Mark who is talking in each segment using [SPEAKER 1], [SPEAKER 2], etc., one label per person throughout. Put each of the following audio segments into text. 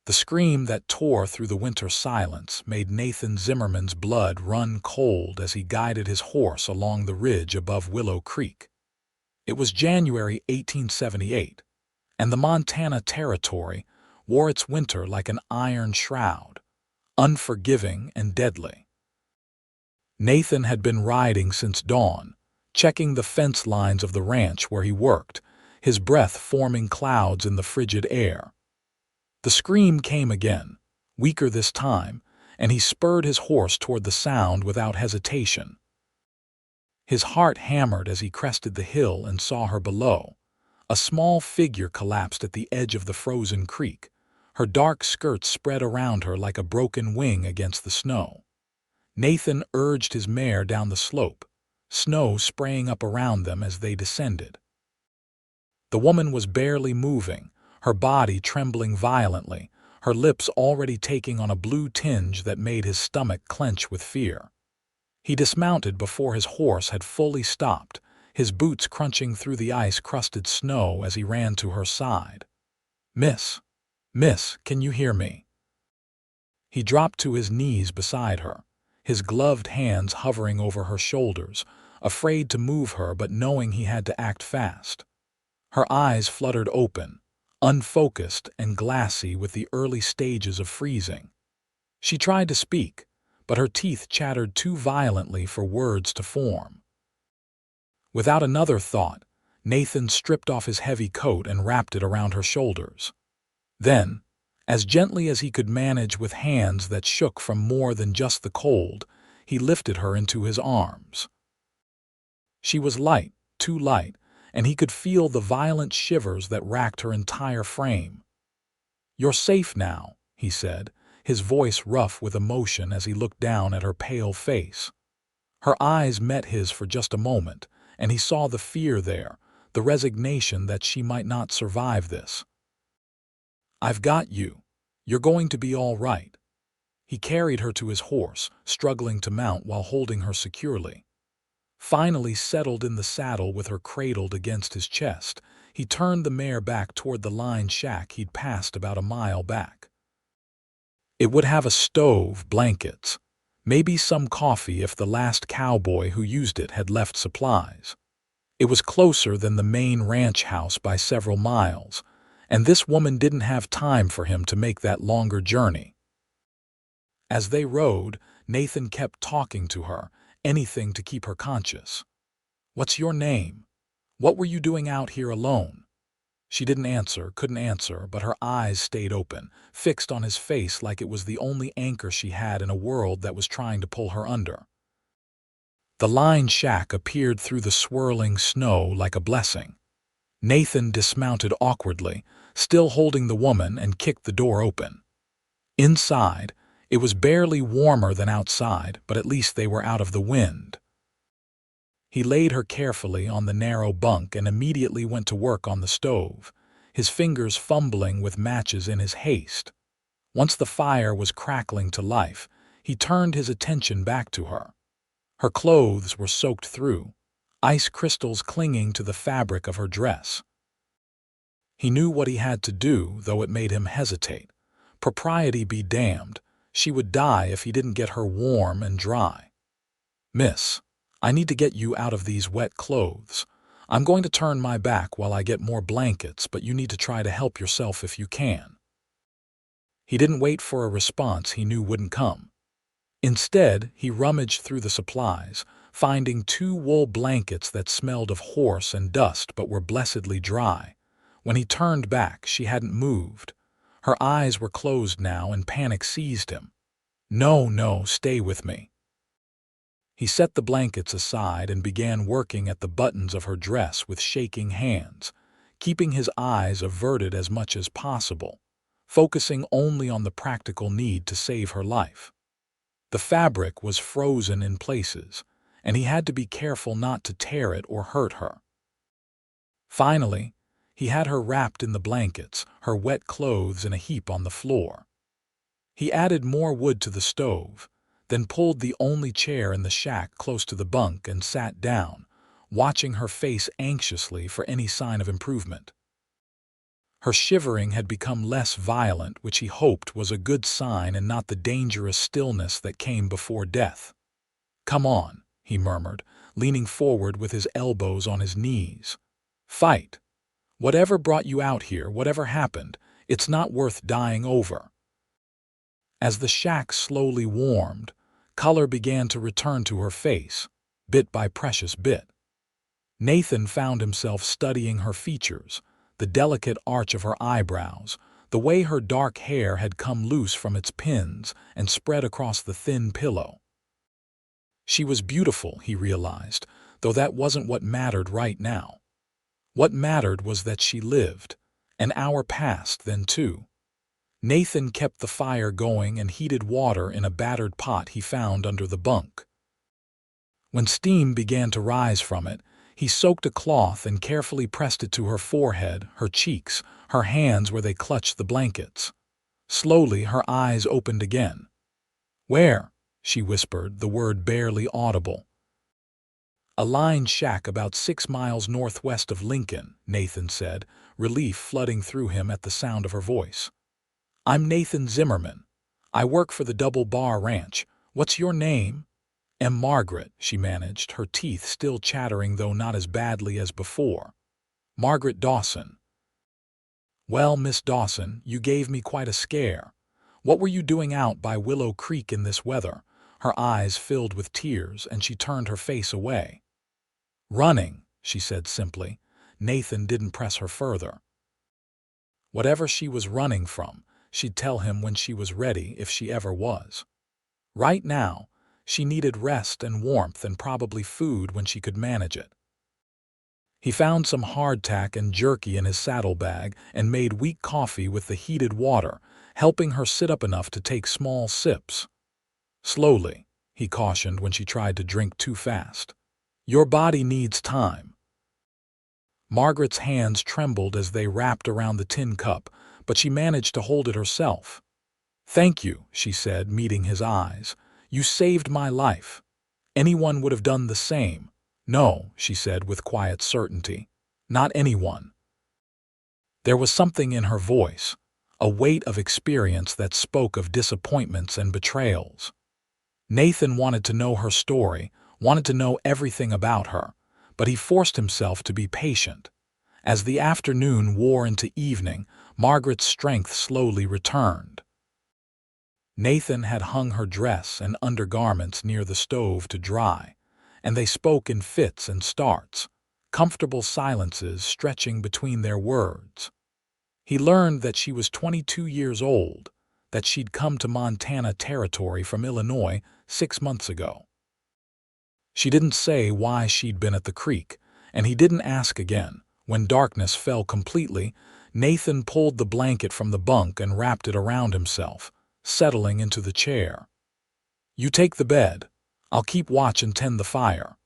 [SPEAKER 1] The scream that tore through the winter silence made Nathan Zimmerman's blood run cold as he guided his horse along the ridge above Willow Creek. It was January 1878, and the Montana Territory wore its winter like an iron shroud, unforgiving and deadly. Nathan had been riding since dawn, checking the fence lines of the ranch where he worked, his breath forming clouds in the frigid air. The scream came again, weaker this time, and he spurred his horse toward the sound without hesitation. His heart hammered as he crested the hill and saw her below. A small figure collapsed at the edge of the frozen creek, her dark skirts spread around her like a broken wing against the snow. Nathan urged his mare down the slope, snow spraying up around them as they descended. The woman was barely moving, her body trembling violently, her lips already taking on a blue tinge that made his stomach clench with fear. He dismounted before his horse had fully stopped, his boots crunching through the ice-crusted snow as he ran to her side. Miss, can you hear me?" He dropped to his knees beside her, his gloved hands hovering over her shoulders, afraid to move her but knowing he had to act fast. Her eyes fluttered open, unfocused and glassy with the early stages of freezing. She tried to speak, but her teeth chattered too violently for words to form. Without another thought, Nathan stripped off his heavy coat and wrapped it around her shoulders. Then, as gently as he could manage with hands that shook from more than just the cold, he lifted her into his arms. She was light, too light, and he could feel the violent shivers that racked her entire frame. "You're safe now," he said, his voice rough with emotion as he looked down at her pale face. Her eyes met his for just a moment, and he saw the fear there, the resignation that she might not survive this. "I've got you. You're going to be all right." He carried her to his horse, struggling to mount while holding her securely. Finally settled in the saddle with her cradled against his chest, he turned the mare back toward the lined shack he'd passed about a mile back. It would have a stove, blankets, maybe some coffee if the last cowboy who used it had left supplies. It was closer than the main ranch house by several miles, and this woman didn't have time for him to make that longer journey. As they rode, Nathan kept talking to her, anything to keep her conscious. "What's your name? What were you doing out here alone?" She couldn't answer, but her eyes stayed open, fixed on his face like it was the only anchor she had in a world that was trying to pull her under. The lined shack appeared through the swirling snow like a blessing. Nathan dismounted awkwardly, still holding the woman, and kicked the door open. Inside, it was barely warmer than outside, but at least they were out of the wind. He laid her carefully on the narrow bunk and immediately went to work on the stove, his fingers fumbling with matches in his haste. Once the fire was crackling to life, he turned his attention back to her. Her clothes were soaked through, ice crystals clinging to the fabric of her dress. He knew what he had to do, though it made him hesitate. Propriety be damned, she would die if he didn't get her warm and dry. "Miss, I need to get you out of these wet clothes. I'm going to turn my back while I get more blankets, but you need to try to help yourself if you can." He didn't wait for a response he knew wouldn't come. Instead, he rummaged through the supplies, finding 2 wool blankets that smelled of horse and dust but were blessedly dry. When he turned back, she hadn't moved. Her eyes were closed now and panic seized him. No, stay with me." He set the blankets aside and began working at the buttons of her dress with shaking hands, keeping his eyes averted as much as possible, focusing only on the practical need to save her life. The fabric was frozen in places, and he had to be careful not to tear it or hurt her. Finally, he had her wrapped in the blankets, her wet clothes in a heap on the floor. He added more wood to the stove, then pulled the only chair in the shack close to the bunk and sat down, watching her face anxiously for any sign of improvement. Her shivering had become less violent, which he hoped was a good sign and not the dangerous stillness that came before death. "Come on," he murmured, leaning forward with his elbows on his knees. "Fight. Whatever brought you out here, whatever happened, it's not worth dying over." As the shack slowly warmed, color began to return to her face, bit by precious bit. Nathan found himself studying her features, the delicate arch of her eyebrows, the way her dark hair had come loose from its pins and spread across the thin pillow. She was beautiful, he realized, though that wasn't what mattered right now. What mattered was that she lived. An hour passed, then two. Nathan kept the fire going and heated water in a battered pot he found under the bunk. When steam began to rise from it, he soaked a cloth and carefully pressed it to her forehead, her cheeks, her hands where they clutched the blankets. Slowly, her eyes opened again. "Where?" she whispered, the word barely audible. "A lined shack about 6 miles northwest of Lincoln," Nathan said, relief flooding through him at the sound of her voice. "I'm Nathan Zimmerman. I work for the Double Bar Ranch. What's your name?" "Margaret," she managed, her teeth still chattering though not as badly as before. "Margaret Dawson." "Well, Miss Dawson, you gave me quite a scare. What were you doing out by Willow Creek in this weather?" Her eyes filled with tears, and she turned her face away. "Running," she said simply. Nathan didn't press her further. Whatever she was running from, she'd tell him when she was ready, if she ever was. Right now, she needed rest and warmth and probably food when she could manage it. He found some hardtack and jerky in his saddlebag and made weak coffee with the heated water, helping her sit up enough to take small sips. "Slowly," he cautioned when she tried to drink too fast. "Your body needs time." Margaret's hands trembled as they wrapped around the tin cup, but she managed to hold it herself. "Thank you," she said, meeting his eyes. "You saved my life. Anyone would have done the same." "No," she said with quiet certainty. "Not anyone." There was something in her voice, a weight of experience that spoke of disappointments and betrayals. Nathan wanted to know her story, wanted to know everything about her, but he forced himself to be patient. As the afternoon wore into evening, Margaret's strength slowly returned. Nathan had hung her dress and undergarments near the stove to dry, and they spoke in fits and starts, comfortable silences stretching between their words. He learned that she was 22 years old, that she'd come to Montana Territory from Illinois 6 months ago. She didn't say why she'd been at the creek, and he didn't ask again. When darkness fell completely, Nathan pulled the blanket from the bunk and wrapped it around himself, settling into the chair. "You take the bed. I'll keep watch and tend the fire."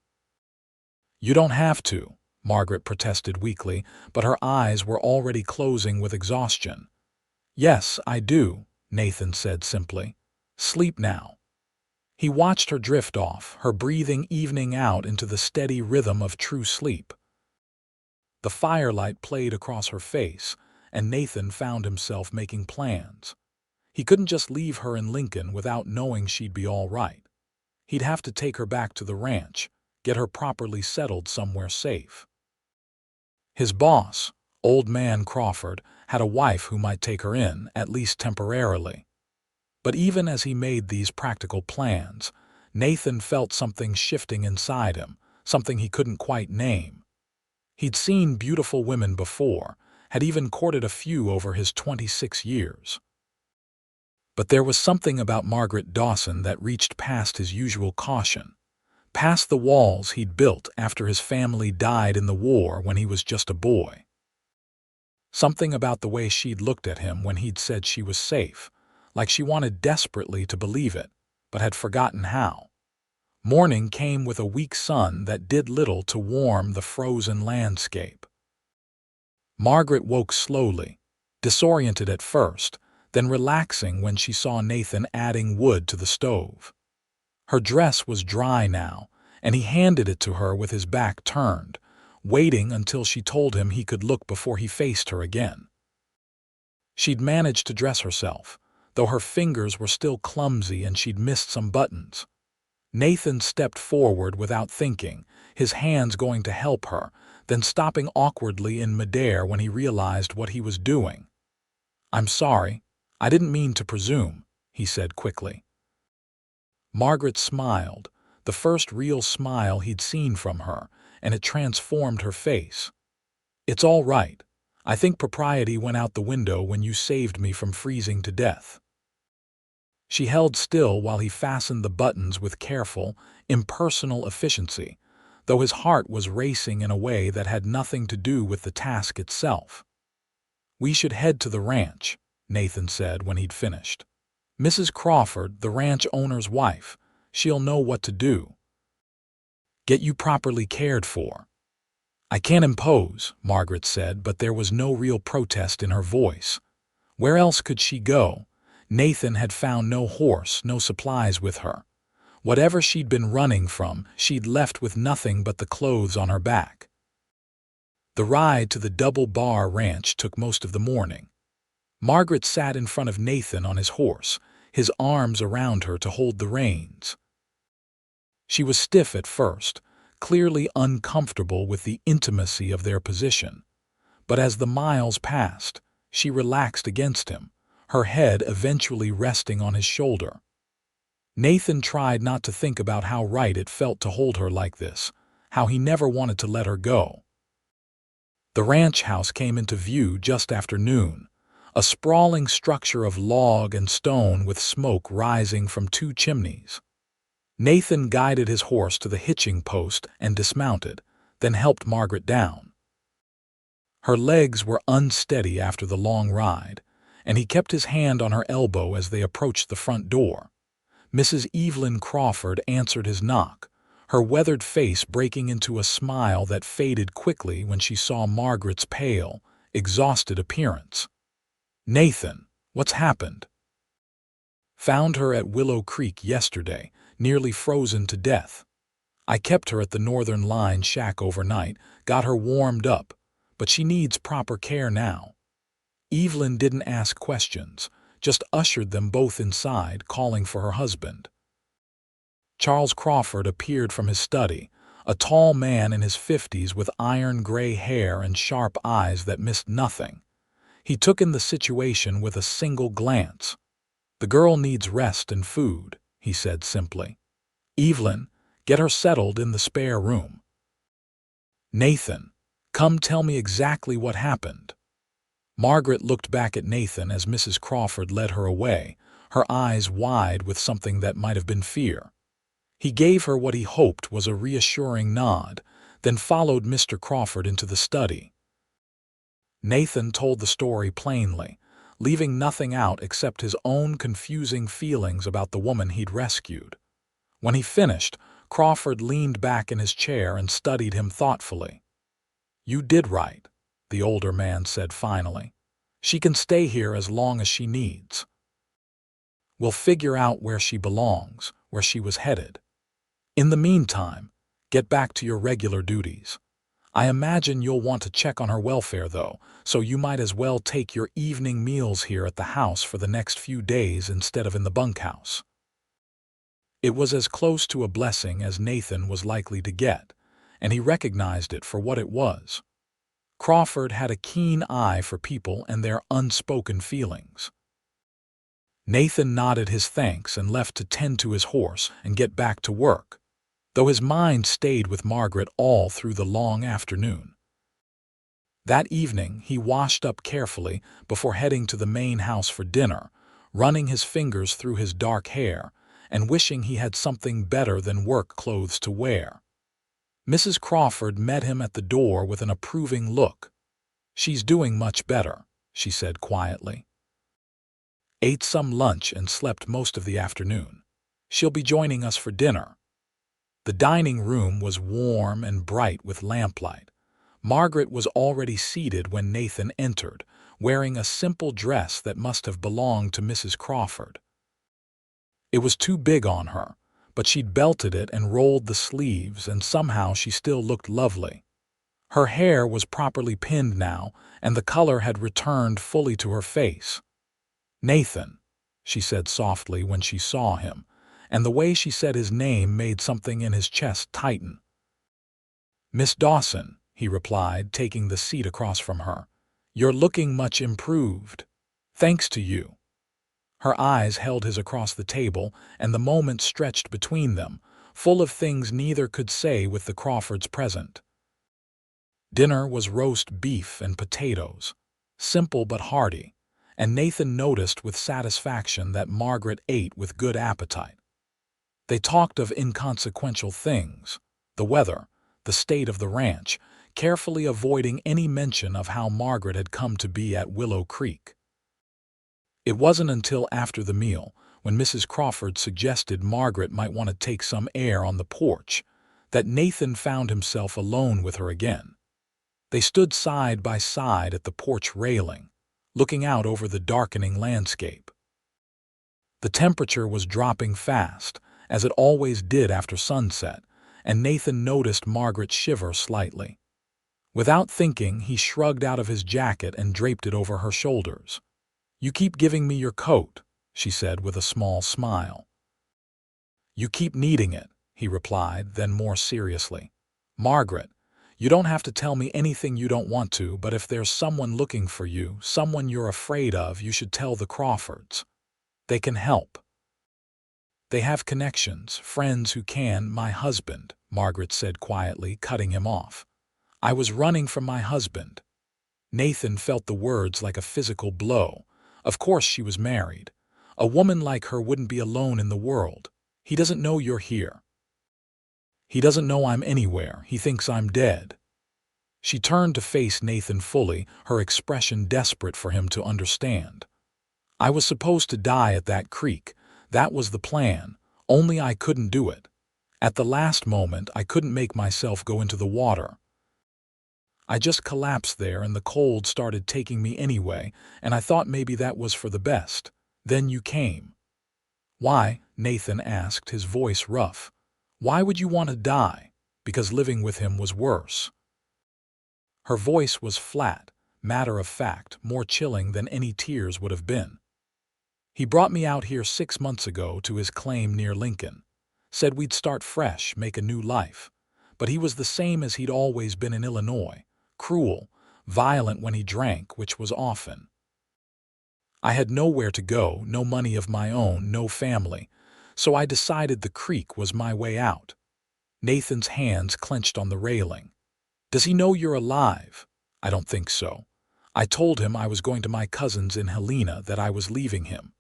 [SPEAKER 1] "You don't have to," Margaret protested weakly, but her eyes were already closing with exhaustion. "Yes, I do," Nathan said simply. "Sleep now." He watched her drift off, her breathing evening out into the steady rhythm of true sleep. The firelight played across her face, and Nathan found himself making plans. He couldn't just leave her in Lincoln without knowing she'd be all right. He'd have to take her back to the ranch, get her properly settled somewhere safe. His boss, Old Man Crawford, had a wife who might take her in, at least temporarily. But even as he made these practical plans, Nathan felt something shifting inside him, something he couldn't quite name. He'd seen beautiful women before, had even courted a few over his 26 years. But there was something about Margaret Dawson that reached past his usual caution, past the walls he'd built after his family died in the war when he was just a boy. Something about the way she'd looked at him when he'd said she was safe, like she wanted desperately to believe it, but had forgotten how. Morning came with a weak sun that did little to warm the frozen landscape. Margaret woke slowly, disoriented at first, then relaxing when she saw Nathan adding wood to the stove. Her dress was dry now, and he handed it to her with his back turned, waiting until she told him he could look before he faced her again. She'd managed to dress herself, though her fingers were still clumsy and she'd missed some buttons. Nathan stepped forward without thinking, his hands going to help her, then stopping awkwardly in midair when he realized what he was doing. "I'm sorry. I didn't mean to presume," he said quickly. Margaret smiled, the first real smile he'd seen from her, and it transformed her face. "It's all right. I think propriety went out the window when you saved me from freezing to death." She held still while he fastened the buttons with careful, impersonal efficiency, though his heart was racing in a way that had nothing to do with the task itself. "We should head to the ranch," Nathan said when he'd finished. "Mrs. Crawford, the ranch owner's wife, she'll know what to do. Get you properly cared for." "I can't impose," Margaret said, but there was no real protest in her voice. Where else could she go? Nathan had found no horse, no supplies with her. Whatever she'd been running from, she'd left with nothing but the clothes on her back. The ride to the Double Bar Ranch took most of the morning. Margaret sat in front of Nathan on his horse, his arms around her to hold the reins. She was stiff at first, clearly uncomfortable with the intimacy of their position. But as the miles passed, she relaxed against him, her head eventually resting on his shoulder. Nathan tried not to think about how right it felt to hold her like this, how he never wanted to let her go. The ranch house came into view just after noon, a sprawling structure of log and stone with smoke rising from two chimneys. Nathan guided his horse to the hitching post and dismounted, then helped Margaret down. Her legs were unsteady after the long ride, and he kept his hand on her elbow as they approached the front door. Mrs. Evelyn Crawford answered his knock, her weathered face breaking into a smile that faded quickly when she saw Margaret's pale, exhausted appearance. "Nathan, what's happened?" "Found her at Willow Creek yesterday, nearly frozen to death. I kept her at the Northern Line shack overnight, got her warmed up, but she needs proper care now." Evelyn didn't ask questions, just ushered them both inside, calling for her husband. Charles Crawford appeared from his study, a tall man in his 50s with iron-gray hair and sharp eyes that missed nothing. He took in the situation with a single glance. "The girl needs rest and food," he said simply. "Evelyn, get her settled in the spare room. Nathan, come tell me exactly what happened." Margaret looked back at Nathan as Mrs. Crawford led her away, her eyes wide with something that might have been fear. He gave her what he hoped was a reassuring nod, then followed Mr. Crawford into the study. Nathan told the story plainly, leaving nothing out except his own confusing feelings about the woman he'd rescued. When he finished, Crawford leaned back in his chair and studied him thoughtfully. "You did right," the older man said finally. "She can stay here as long as she needs. We'll figure out where she belongs, where she was headed. In the meantime, get back to your regular duties. I imagine you'll want to check on her welfare, though, so you might as well take your evening meals here at the house for the next few days instead of in the bunkhouse." It was as close to a blessing as Nathan was likely to get, and he recognized it for what it was. Crawford had a keen eye for people and their unspoken feelings. Nathan nodded his thanks and left to tend to his horse and get back to work, though his mind stayed with Margaret all through the long afternoon. That evening, he washed up carefully before heading to the main house for dinner, running his fingers through his dark hair and wishing he had something better than work clothes to wear. Mrs. Crawford met him at the door with an approving look. "She's doing much better," she said quietly. "Ate some lunch and slept most of the afternoon. She'll be joining us for dinner." The dining room was warm and bright with lamplight. Margaret was already seated when Nathan entered, wearing a simple dress that must have belonged to Mrs. Crawford. It was too big on her, but she'd belted it and rolled the sleeves, and somehow she still looked lovely. Her hair was properly pinned now, and the color had returned fully to her face. "Nathan," she said softly when she saw him, and the way she said his name made something in his chest tighten. "Miss Dawson," he replied, taking the seat across from her. "You're looking much improved. Thanks to you." Her eyes held his across the table, and the moment stretched between them, full of things neither could say with the Crawfords present. Dinner was roast beef and potatoes, simple but hearty, and Nathan noticed with satisfaction that Margaret ate with good appetite. They talked of inconsequential things, the weather, the state of the ranch, carefully avoiding any mention of how Margaret had come to be at Willow Creek. It wasn't until after the meal, when Mrs. Crawford suggested Margaret might want to take some air on the porch, that Nathan found himself alone with her again. They stood side by side at the porch railing, looking out over the darkening landscape. The temperature was dropping fast, as it always did after sunset, and Nathan noticed Margaret shiver slightly. Without thinking, he shrugged out of his jacket and draped it over her shoulders. "You keep giving me your coat," she said with a small smile. "You keep needing it," he replied, then more seriously. "Margaret, you don't have to tell me anything you don't want to, but if there's someone looking for you, someone you're afraid of, you should tell the Crawfords. They can help. They have connections, friends who can." "My husband," Margaret said quietly, cutting him off. "I was running from my husband." Nathan felt the words like a physical blow. Of course she was married. A woman like her wouldn't be alone in the world. "He doesn't know you're here. He doesn't know I'm anywhere. He thinks I'm dead." She turned to face Nathan fully, her expression desperate for him to understand. "I was supposed to die at that creek. That was the plan, only I couldn't do it. At the last moment, I couldn't make myself go into the water. I just collapsed there and the cold started taking me anyway, and I thought maybe that was for the best. Then you came." "Why?" Nathan asked, his voice rough. "Why would you want to die?" "Because living with him was worse." Her voice was flat, matter-of-fact, more chilling than any tears would have been. "He brought me out here 6 months ago to his claim near Lincoln. Said we'd start fresh, make a new life. But he was the same as he'd always been in Illinois. Cruel, violent when he drank, which was often. I had nowhere to go, no money of my own, no family, so I decided the creek was my way out." Nathan's hands clenched on the railing. "Does he know you're alive?" "I don't think so. I told him I was going to my cousin's in Helena, that I was leaving him.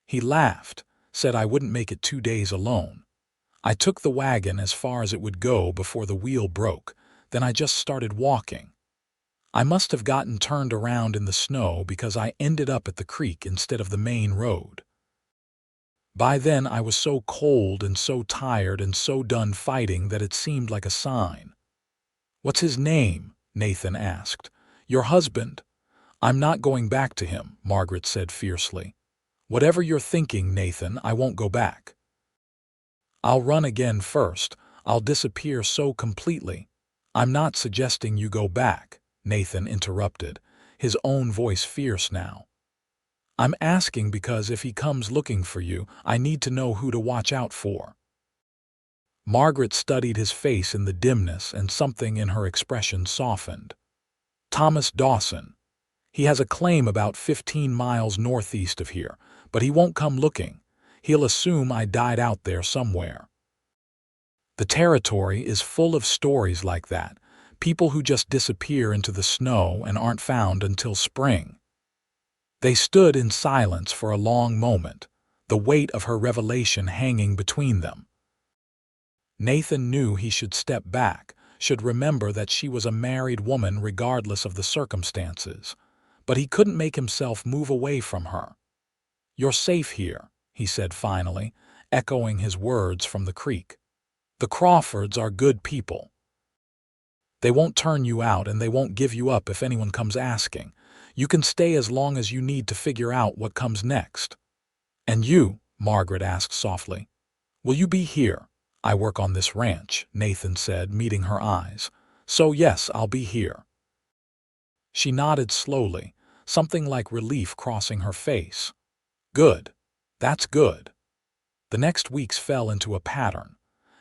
[SPEAKER 1] He laughed, said I wouldn't make it 2 days alone. I took the wagon as far as it would go before the wheel broke, then I just started walking. I must have gotten turned around in the snow because I ended up at the creek instead of the main road. By then I was so cold and so tired and so done fighting that it seemed like a sign." "What's his name?" Nathan asked. "Your husband?" "I'm not going back to him," Margaret said fiercely. "Whatever you're thinking, Nathan, I won't go back. I'll run again first. I'll disappear so completely." "I'm not suggesting you go back," Nathan interrupted, his own voice fierce now. "I'm asking because if he comes looking for you, I need to know who to watch out for." Margaret studied his face in the dimness, and something in her expression softened. "Thomas Dawson. He has a claim about 15 miles northeast of here, but he won't come looking. He'll assume I died out there somewhere. The territory is full of stories like that, people who just disappear into the snow and aren't found until spring." They stood in silence for a long moment, the weight of her revelation hanging between them. Nathan knew he should step back, should remember that she was a married woman regardless of the circumstances, but he couldn't make himself move away from her. "You're safe here," he said finally, echoing his words from the creek. "The Crawfords are good people. They won't turn you out and they won't give you up if anyone comes asking. You can stay as long as you need to figure out what comes next." "And you?" Margaret asked softly. "Will you be here?" "I work on this ranch," Nathan said, meeting her eyes. So yes, I'll be here. She nodded slowly, something like relief crossing her face. Good. That's good. The next weeks fell into a pattern.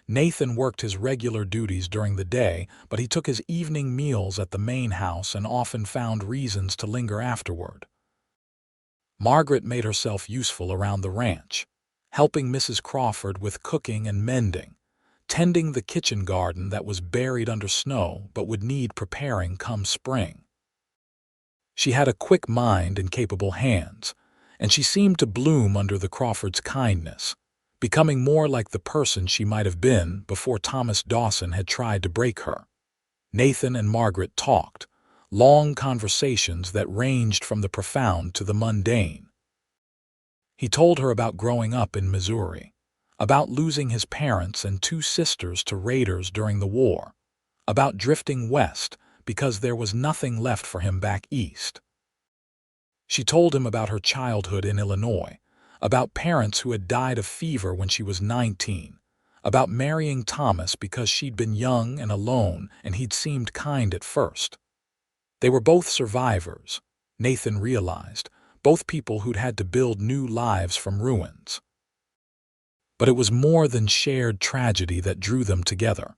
[SPEAKER 1] Nathan worked his regular duties during the day, but he took his evening meals at the main house and often found reasons to linger afterward. Margaret made herself useful around the ranch, helping Mrs. Crawford with cooking and mending, tending the kitchen garden that was buried under snow but would need preparing come spring. She had a quick mind and capable hands, and she seemed to bloom under the Crawfords' kindness, becoming more like the person she might have been before Thomas Dawson had tried to break her. Nathan and Margaret talked, long conversations that ranged from the profound to the mundane. He told her about growing up in Missouri, about losing his parents and two sisters to raiders during the war, about drifting west because there was nothing left for him back east. She told him about her childhood in Illinois, about parents who had died of fever when she was 19, about marrying Thomas because she'd been young and alone and he'd seemed kind at first. They were both survivors, Nathan realized, both people who'd had to build new lives from ruins. But it was more than shared tragedy that drew them together.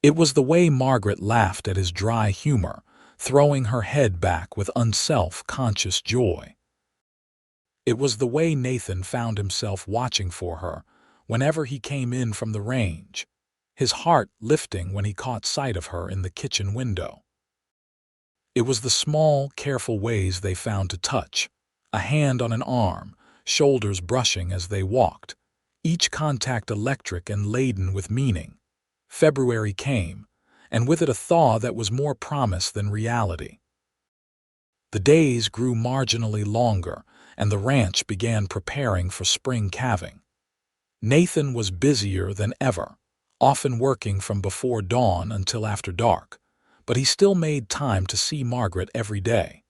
[SPEAKER 1] It was the way Margaret laughed at his dry humor, throwing her head back with unself-conscious joy. It was the way Nathan found himself watching for her whenever he came in from the range, his heart lifting when he caught sight of her in the kitchen window. It was the small, careful ways they found to touch, a hand on an arm, shoulders brushing as they walked, each contact electric and laden with meaning. February came, and with it a thaw that was more promise than reality. The days grew marginally longer, and the ranch began preparing for spring calving. Nathan was busier than ever, often working from before dawn until after dark, but he still made time to see Margaret every day.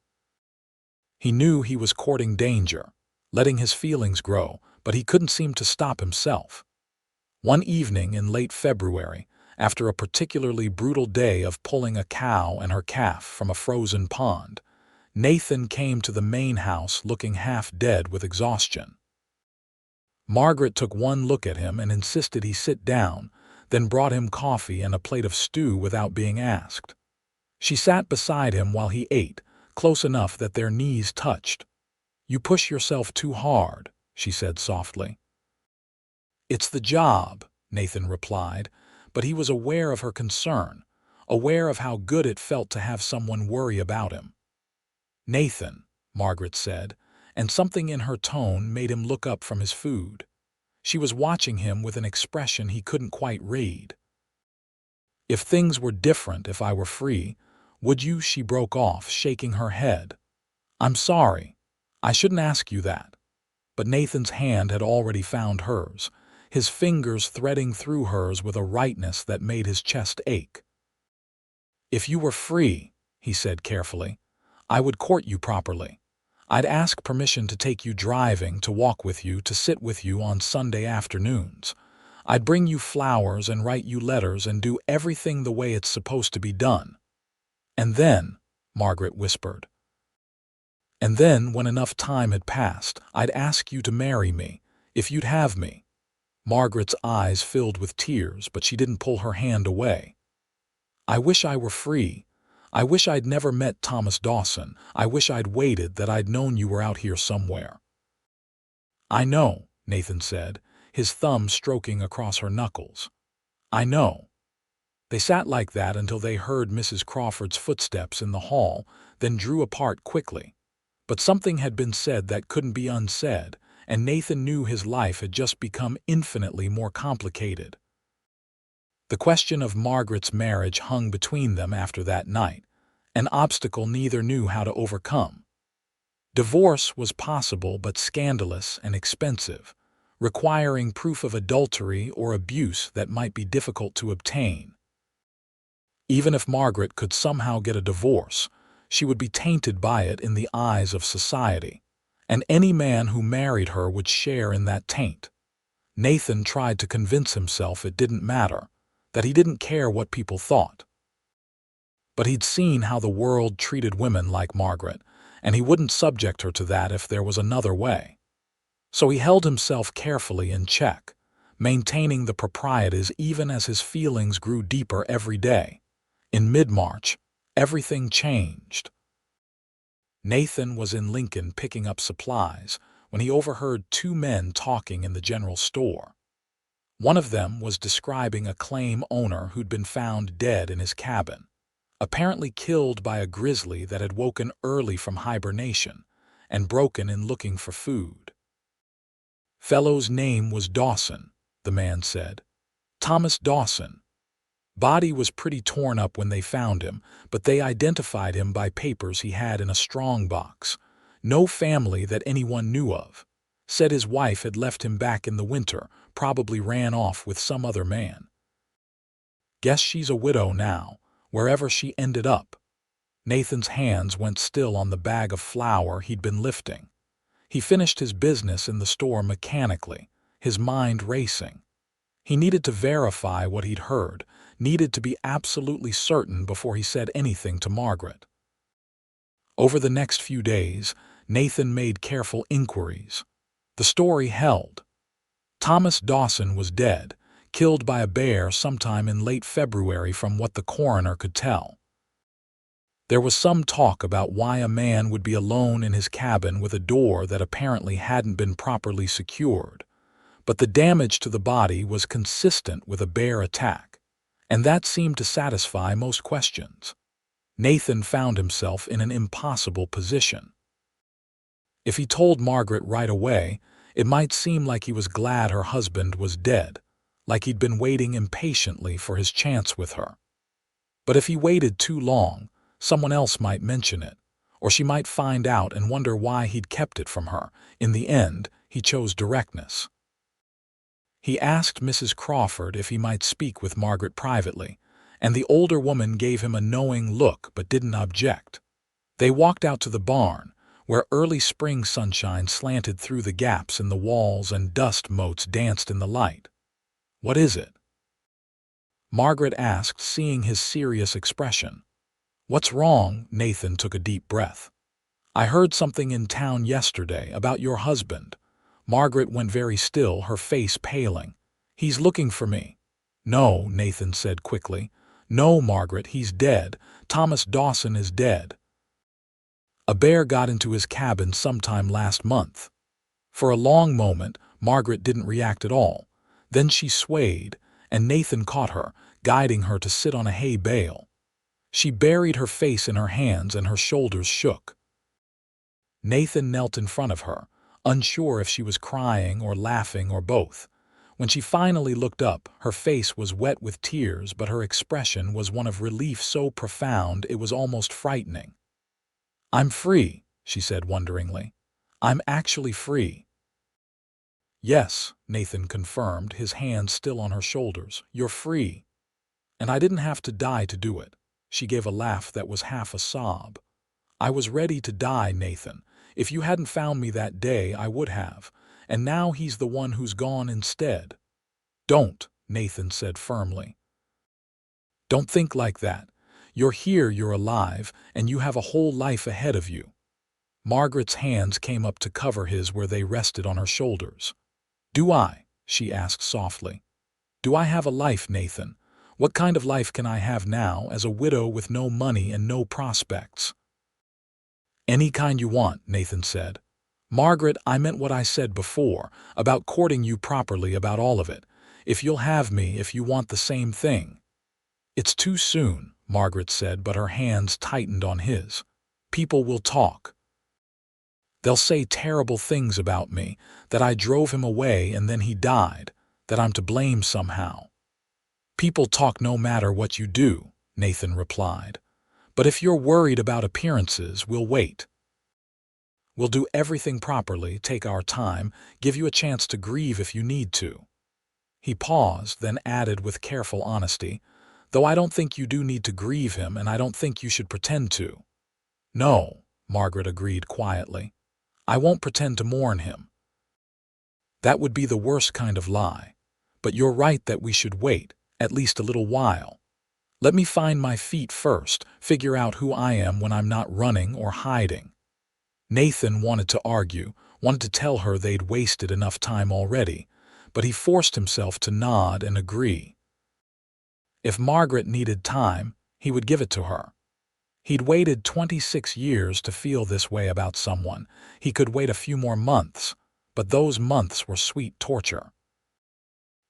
[SPEAKER 1] He knew he was courting danger, letting his feelings grow, but he couldn't seem to stop himself. One evening in late February, after a particularly brutal day of pulling a cow and her calf from a frozen pond, Nathan came to the main house looking half dead with exhaustion. Margaret took one look at him and insisted he sit down, then brought him coffee and a plate of stew without being asked. She sat beside him while he ate, close enough that their knees touched. "You push yourself too hard," she said softly. "It's the job," Nathan replied, but he was aware of her concern, aware of how good it felt to have someone worry about him. "Nathan," Margaret said, and something in her tone made him look up from his food. She was watching him with an expression he couldn't quite read. "If things were different, if I were free, would you?" She broke off, shaking her head. "I'm sorry. I shouldn't ask you that." But Nathan's hand had already found hers, his fingers threading through hers with a rightness that made his chest ache. "If you were free," he said carefully, "I would court you properly. I'd ask permission to take you driving, to walk with you, to sit with you on Sunday afternoons. I'd bring you flowers and write you letters and do everything the way it's supposed to be done. And then," Margaret whispered, "and then when enough time had passed, I'd ask you to marry me, if you'd have me." Margaret's eyes filled with tears, but she didn't pull her hand away. "I wish I were free. I wish I'd never met Thomas Dawson. I wish I'd waited, that I'd known you were out here somewhere." "I know," Nathan said, his thumb stroking across her knuckles. "I know." They sat like that until they heard Mrs. Crawford's footsteps in the hall, then drew apart quickly. But something had been said that couldn't be unsaid, and Nathan knew his life had just become infinitely more complicated. The question of Margaret's marriage hung between them after that night, an obstacle neither knew how to overcome. Divorce was possible but scandalous and expensive, requiring proof of adultery or abuse that might be difficult to obtain. Even if Margaret could somehow get a divorce, she would be tainted by it in the eyes of society, and any man who married her would share in that taint. Nathan tried to convince himself it didn't matter, that he didn't care what people thought. But he'd seen how the world treated women like Margaret, and he wouldn't subject her to that if there was another way. So he held himself carefully in check, maintaining the proprieties even as his feelings grew deeper every day. In mid-March, everything changed. Nathan was in Lincoln picking up supplies when he overheard two men talking in the general store. One of them was describing a claim owner who'd been found dead in his cabin, apparently killed by a grizzly that had woken early from hibernation and broken in looking for food. Fellow's name was Dawson, the man said. Thomas Dawson. Body was pretty torn up when they found him, but they identified him by papers he had in a strong box. No family that anyone knew of. Said his wife had left him back in the winter, probably ran off with some other man. Guess she's a widow now, wherever she ended up. Nathan's hands went still on the bag of flour he'd been lifting. He finished his business in the store mechanically, his mind racing. He needed to verify what he'd heard, needed to be absolutely certain before he said anything to Margaret. Over the next few days, Nathan made careful inquiries. The story held. Thomas Dawson was dead, killed by a bear sometime in late February from what the coroner could tell. There was some talk about why a man would be alone in his cabin with a door that apparently hadn't been properly secured, but the damage to the body was consistent with a bear attack, and that seemed to satisfy most questions. Nathan found himself in an impossible position. If he told Margaret right away, it might seem like he was glad her husband was dead, like he'd been waiting impatiently for his chance with her. But if he waited too long, someone else might mention it, or she might find out and wonder why he'd kept it from her. In the end, he chose directness. He asked Mrs. Crawford if he might speak with Margaret privately, and the older woman gave him a knowing look but didn't object. They walked out to the barn, where early spring sunshine slanted through the gaps in the walls and dust motes danced in the light. "What is it?" Margaret asked, seeing his serious expression. "What's wrong?" Nathan took a deep breath. "I heard something in town yesterday about your husband." Margaret went very still, her face paling. "He's looking for me." "No," Nathan said quickly. "No, Margaret, he's dead. Thomas Dawson is dead. A bear got into his cabin sometime last month." For a long moment, Margaret didn't react at all. Then she swayed, and Nathan caught her, guiding her to sit on a hay bale. She buried her face in her hands and her shoulders shook. Nathan knelt in front of her, unsure if she was crying or laughing or both. When she finally looked up, her face was wet with tears, but her expression was one of relief so profound it was almost frightening. "I'm free," she said wonderingly. "I'm actually free." "Yes," Nathan confirmed, his hands still on her shoulders. "You're free. And I didn't have to die to do it." She gave a laugh that was half a sob. "I was ready to die, Nathan. If you hadn't found me that day, I would have. And now he's the one who's gone instead." "Don't," Nathan said firmly. "Don't think like that. You're here, you're alive, and you have a whole life ahead of you." Margaret's hands came up to cover his where they rested on her shoulders. "Do I?" she asked softly. "Do I have a life, Nathan? What kind of life can I have now as a widow with no money and no prospects?" "Any kind you want," Nathan said. "Margaret, I meant what I said before, about courting you properly, about all of it. If you'll have me, if you want the same thing." "It's too soon," Margaret said, but her hands tightened on his. "People will talk. They'll say terrible things about me, that I drove him away and then he died, that I'm to blame somehow." "People talk no matter what you do," Nathan replied. "But if you're worried about appearances, we'll wait. We'll do everything properly, take our time, give you a chance to grieve if you need to." He paused, then added with careful honesty, "Though I don't think you do need to grieve him, and I don't think you should pretend to." "No," Margaret agreed quietly. "I won't pretend to mourn him. That would be the worst kind of lie. But you're right that we should wait, at least a little while. Let me find my feet first, figure out who I am when I'm not running or hiding. Nathan wanted to argue, wanted to tell her they'd wasted enough time already, but he forced himself to nod and agree. If Margaret needed time, he would give it to her. He'd waited 26 years to feel this way about someone. He could wait a few more months, but those months were sweet torture.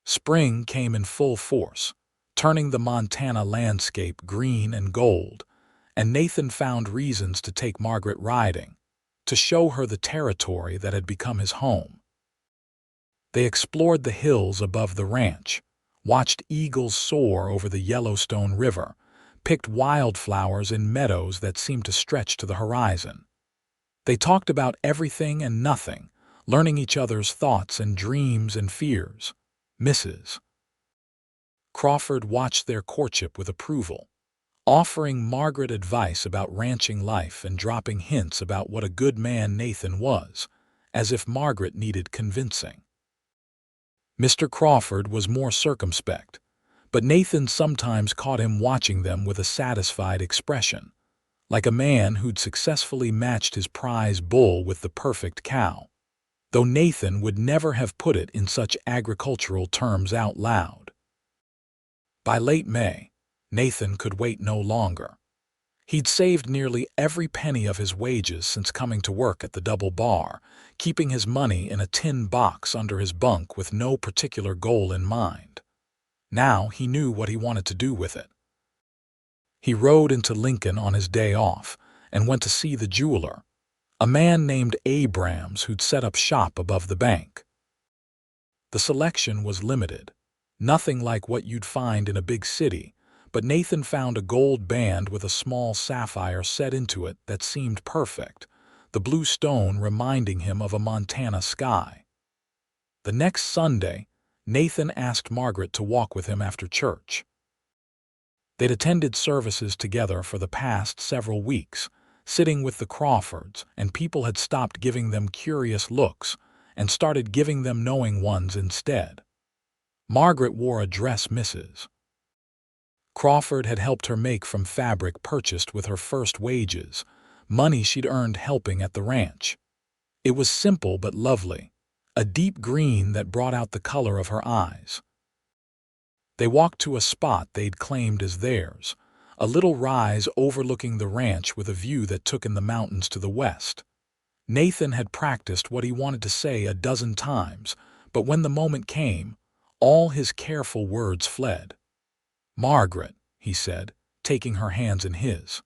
[SPEAKER 1] Spring came in full force, turning the Montana landscape green and gold, and Nathan found reasons to take Margaret riding, to show her the territory that had become his home. They explored the hills above the ranch, watched eagles soar over the Yellowstone River, picked wildflowers in meadows that seemed to stretch to the horizon. They talked about everything and nothing, learning each other's thoughts and dreams and fears. Mrs. Crawford watched their courtship with approval, offering Margaret advice about ranching life and dropping hints about what a good man Nathan was, as if Margaret needed convincing. Mr. Crawford was more circumspect, but Nathan sometimes caught him watching them with a satisfied expression, like a man who'd successfully matched his prize bull with the perfect cow, though Nathan would never have put it in such agricultural terms out loud. By late May, Nathan could wait no longer. He'd saved nearly every penny of his wages since coming to work at the Double Bar, keeping his money in a tin box under his bunk with no particular goal in mind. Now he knew what he wanted to do with it. He rode into Lincoln on his day off and went to see the jeweler, a man named Abrams who'd set up shop above the bank. The selection was limited, nothing like what you'd find in a big city, but Nathan found a gold band with a small sapphire set into it that seemed perfect, the blue stone reminding him of a Montana sky. The next Sunday, Nathan asked Margaret to walk with him after church. They'd attended services together for the past several weeks, sitting with the Crawfords, and people had stopped giving them curious looks and started giving them knowing ones instead. Margaret wore a dress Mrs. Crawford had helped her make from fabric purchased with her first wages, money she'd earned helping at the ranch. It was simple but lovely, a deep green that brought out the color of her eyes. They walked to a spot they'd claimed as theirs, a little rise overlooking the ranch with a view that took in the mountains to the west. Nathan had practiced what he wanted to say a dozen times, but when the moment came, all his careful words fled. "Margaret," he said, taking her hands in his.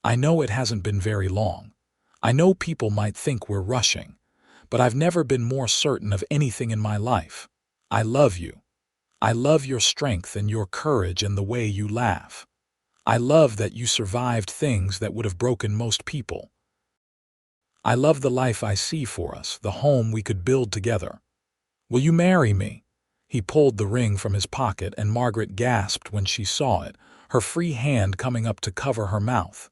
[SPEAKER 1] "I know it hasn't been very long. I know people might think we're rushing, but I've never been more certain of anything in my life. I love you. I love your strength and your courage and the way you laugh. I love that you survived things that would have broken most people. I love the life I see for us, the home we could build together. Will you marry me?" He pulled the ring from his pocket, and Margaret gasped when she saw it, her free hand coming up to cover her mouth.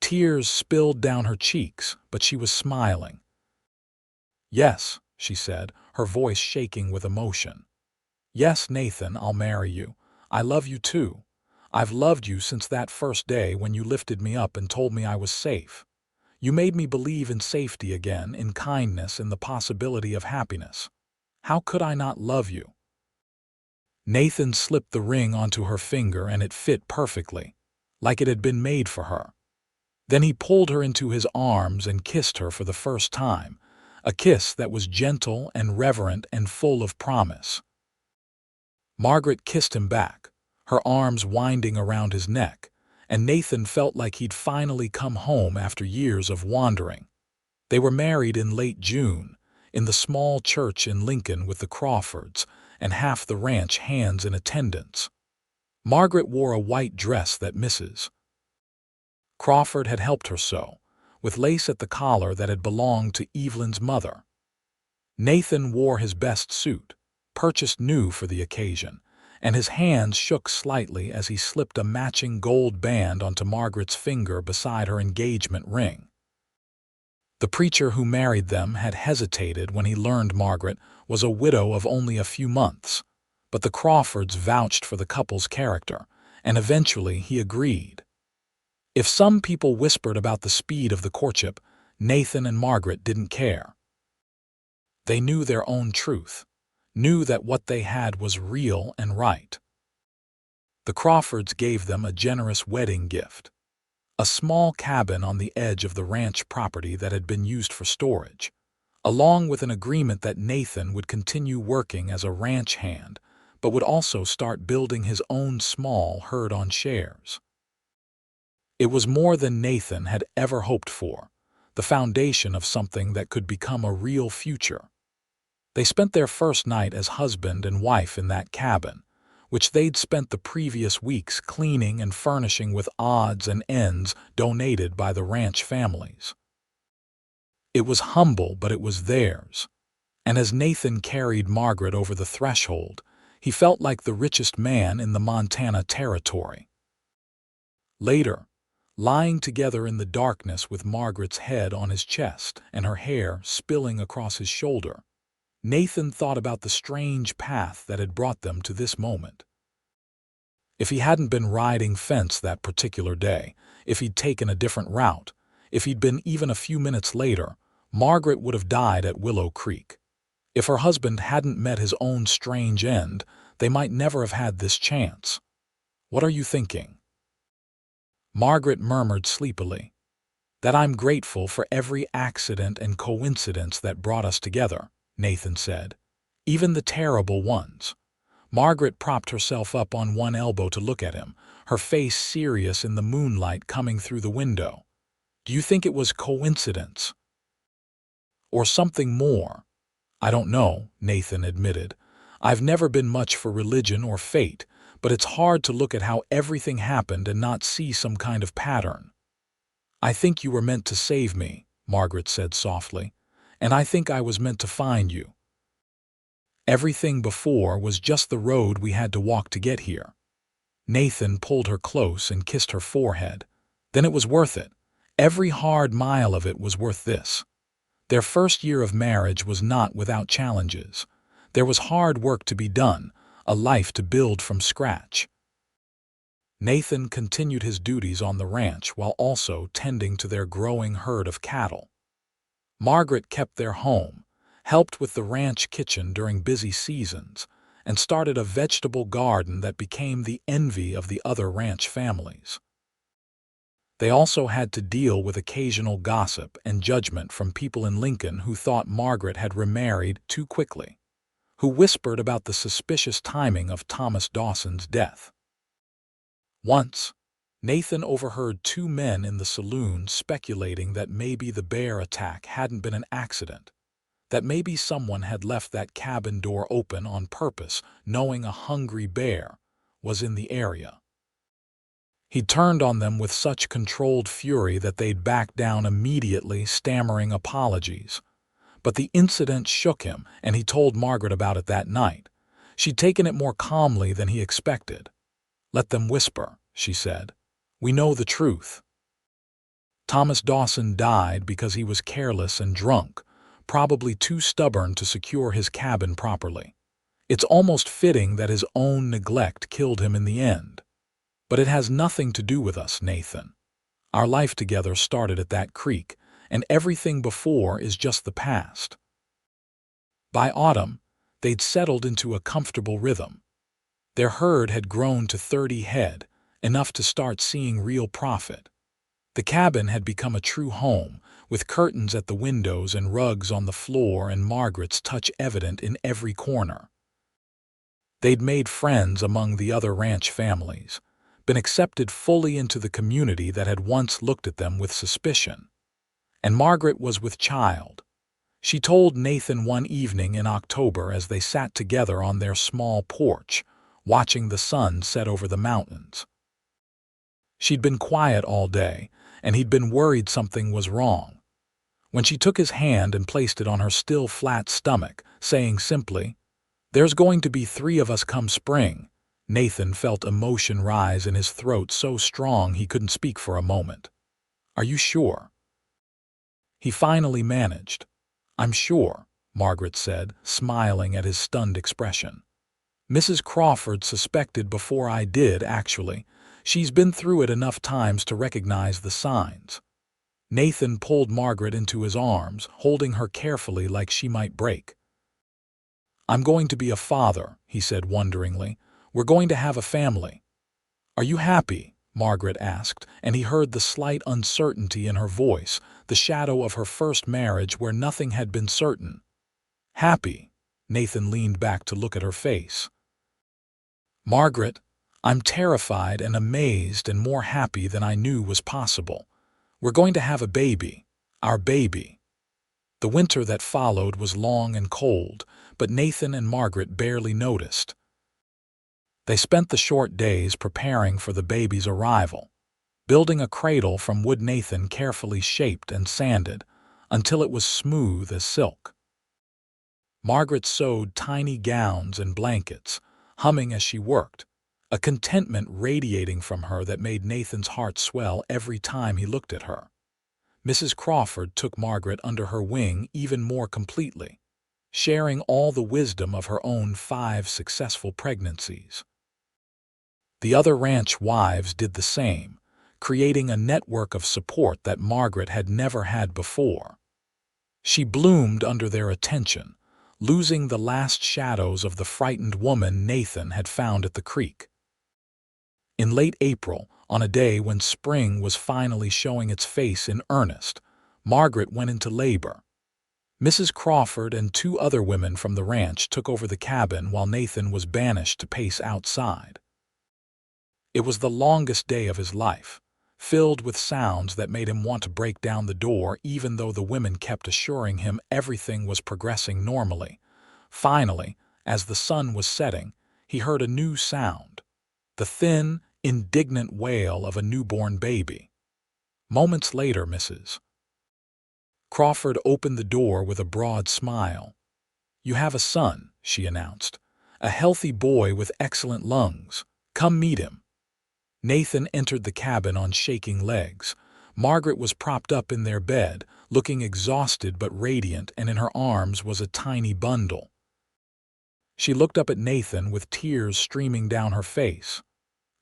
[SPEAKER 1] Tears spilled down her cheeks, but she was smiling. "Yes," she said, her voice shaking with emotion. "Yes, Nathan, I'll marry you. I love you too. I've loved you since that first day when you lifted me up and told me I was safe. You made me believe in safety again, in kindness, in the possibility of happiness. How could I not love you?" Nathan slipped the ring onto her finger, and it fit perfectly, like it had been made for her. Then he pulled her into his arms and kissed her for the first time, a kiss that was gentle and reverent and full of promise. Margaret kissed him back, her arms winding around his neck, and Nathan felt like he'd finally come home after years of wandering. They were married in late June, in the small church in Lincoln with the Crawfords, and half the ranch hands in attendance. Margaret wore a white dress that Mrs. Crawford had helped her sew, with lace at the collar that had belonged to Evelyn's mother. Nathan wore his best suit, purchased new for the occasion, and his hands shook slightly as he slipped a matching gold band onto Margaret's finger beside her engagement ring. The preacher who married them had hesitated when he learned Margaret was a widow of only a few months, but the Crawfords vouched for the couple's character, and eventually he agreed. If some people whispered about the speed of the courtship, Nathan and Margaret didn't care. They knew their own truth, knew that what they had was real and right. The Crawfords gave them a generous wedding gift, a small cabin on the edge of the ranch property that had been used for storage, along with an agreement that Nathan would continue working as a ranch hand, but would also start building his own small herd on shares. It was more than Nathan had ever hoped for, the foundation of something that could become a real future. They spent their first night as husband and wife in that cabin, which they'd spent the previous weeks cleaning and furnishing with odds and ends donated by the ranch families. It was humble, but it was theirs, and as Nathan carried Margaret over the threshold, he felt like the richest man in the Montana Territory. Later, lying together in the darkness with Margaret's head on his chest and her hair spilling across his shoulder, Nathan thought about the strange path that had brought them to this moment. If he hadn't been riding fence that particular day, if he'd taken a different route, if he'd been even a few minutes later, Margaret would have died at Willow Creek. If her husband hadn't met his own strange end, they might never have had this chance. "What are you thinking?" Margaret murmured sleepily. "That I'm grateful for every accident and coincidence that brought us together," Nathan said. "Even the terrible ones." Margaret propped herself up on one elbow to look at him, her face serious in the moonlight coming through the window. "Do you think it was coincidence? Or something more?" "I don't know," Nathan admitted. "I've never been much for religion or fate, but it's hard to look at how everything happened and not see some kind of pattern." "I think you were meant to save me," Margaret said softly, "and I think I was meant to find you. Everything before was just the road we had to walk to get here." Nathan pulled her close and kissed her forehead. "Then it was worth it. Every hard mile of it was worth this." Their first year of marriage was not without challenges. There was hard work to be done, a life to build from scratch. Nathan continued his duties on the ranch while also tending to their growing herd of cattle. Margaret kept their home, helped with the ranch kitchen during busy seasons, and started a vegetable garden that became the envy of the other ranch families. They also had to deal with occasional gossip and judgment from people in Lincoln who thought Margaret had remarried too quickly, who whispered about the suspicious timing of Thomas Dawson's death. Once, Nathan overheard two men in the saloon speculating that maybe the bear attack hadn't been an accident, that maybe someone had left that cabin door open on purpose, knowing a hungry bear was in the area. He turned on them with such controlled fury that they'd back down immediately, stammering apologies. But the incident shook him, and he told Margaret about it that night. She'd taken it more calmly than he expected. "Let them whisper," she said. "We know the truth. Thomas Dawson died because he was careless and drunk, probably too stubborn to secure his cabin properly. It's almost fitting that his own neglect killed him in the end. But it has nothing to do with us, Nathan. Our life together started at that creek, and everything before is just the past." By autumn, they'd settled into a comfortable rhythm. Their herd had grown to 30 head, enough to start seeing real profit. The cabin had become a true home, with curtains at the windows and rugs on the floor and Margaret's touch evident in every corner. They'd made friends among the other ranch families, been accepted fully into the community that had once looked at them with suspicion. And Margaret was with child. She told Nathan one evening in October as they sat together on their small porch, watching the sun set over the mountains. She'd been quiet all day, and he'd been worried something was wrong. When she took his hand and placed it on her still flat stomach, saying simply, "There's going to be 3 of us come spring," Nathan felt emotion rise in his throat so strong he couldn't speak for a moment. "Are you sure?" He finally managed. "I'm sure," Margaret said, smiling at his stunned expression. "Mrs. Crawford suspected before I did, actually, She's been through it enough times to recognize the signs. Nathan pulled Margaret into his arms, holding her carefully like she might break. "I'm going to be a father," he said wonderingly. "We're going to have a family." "Are you happy?" Margaret asked, and he heard the slight uncertainty in her voice, the shadow of her first marriage where nothing had been certain. "Happy?" Nathan leaned back to look at her face. "Margaret, I'm terrified and amazed and more happy than I knew was possible. We're going to have a baby, our baby." The winter that followed was long and cold, but Nathan and Margaret barely noticed. They spent the short days preparing for the baby's arrival, building a cradle from wood Nathan carefully shaped and sanded until it was smooth as silk. Margaret sewed tiny gowns and blankets, humming as she worked, a contentment radiating from her that made Nathan's heart swell every time he looked at her. Mrs. Crawford took Margaret under her wing even more completely, sharing all the wisdom of her own 5 successful pregnancies. The other ranch wives did the same, creating a network of support that Margaret had never had before. She bloomed under their attention, losing the last shadows of the frightened woman Nathan had found at the creek. In late April, on a day when spring was finally showing its face in earnest, Margaret went into labor. Mrs. Crawford and 2 other women from the ranch took over the cabin while Nathan was banished to pace outside. It was the longest day of his life, filled with sounds that made him want to break down the door even though the women kept assuring him everything was progressing normally. Finally, as the sun was setting, he heard a new sound, the thin, indignant wail of a newborn baby. Moments later, Mrs. Crawford opened the door with a broad smile. "You have a son," she announced. "A healthy boy with excellent lungs. Come meet him." Nathan entered the cabin on shaking legs. Margaret was propped up in their bed, looking exhausted but radiant, and in her arms was a tiny bundle. She looked up at Nathan with tears streaming down her face.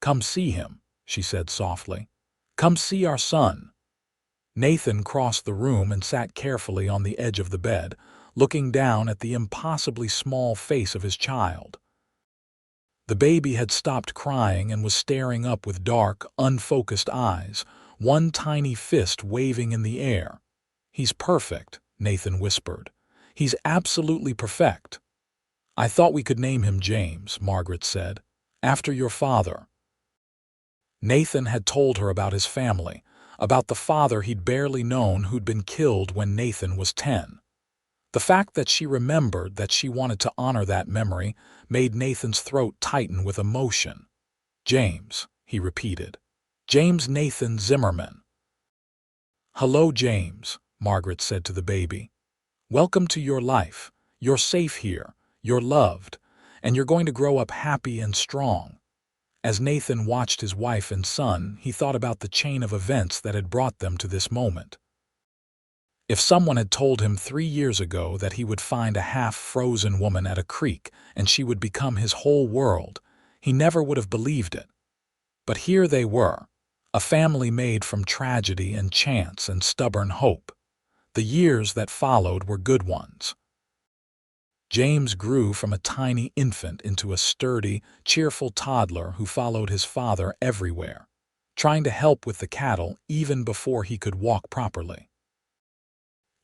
[SPEAKER 1] "Come see him," she said softly. "Come see our son." Nathan crossed the room and sat carefully on the edge of the bed, looking down at the impossibly small face of his child. The baby had stopped crying and was staring up with dark, unfocused eyes, one tiny fist waving in the air. "He's perfect," Nathan whispered. "He's absolutely perfect." "I thought we could name him James," Margaret said, "after your father." Nathan had told her about his family, about the father he'd barely known who'd been killed when Nathan was 10. The fact that she remembered that she wanted to honor that memory made Nathan's throat tighten with emotion. "James," he repeated. "James Nathan Zimmerman." "Hello, James," Margaret said to the baby. "Welcome to your life. You're safe here, you're loved, and you're going to grow up happy and strong." As Nathan watched his wife and son, he thought about the chain of events that had brought them to this moment. If someone had told him 3 years ago that he would find a half-frozen woman at a creek and she would become his whole world, he never would have believed it. But here they were, a family made from tragedy and chance and stubborn hope. The years that followed were good ones. James grew from a tiny infant into a sturdy, cheerful toddler who followed his father everywhere, trying to help with the cattle even before he could walk properly.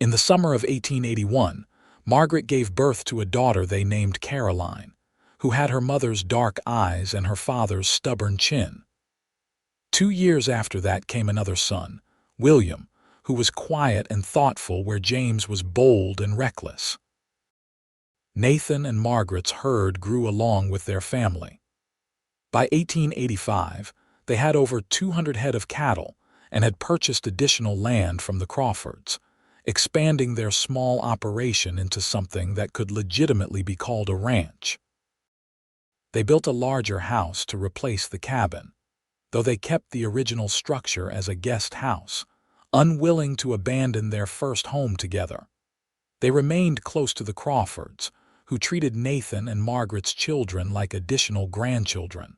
[SPEAKER 1] In the summer of 1881, Margaret gave birth to a daughter they named Caroline, who had her mother's dark eyes and her father's stubborn chin. 2 years after that came another son, William, who was quiet and thoughtful where James was bold and reckless. Nathan and Margaret's herd grew along with their family. By 1885, they had over 200 head of cattle and had purchased additional land from the Crawfords, expanding their small operation into something that could legitimately be called a ranch. They built a larger house to replace the cabin, though they kept the original structure as a guest house, unwilling to abandon their first home together. They remained close to the Crawfords, who treated Nathan and Margaret's children like additional grandchildren.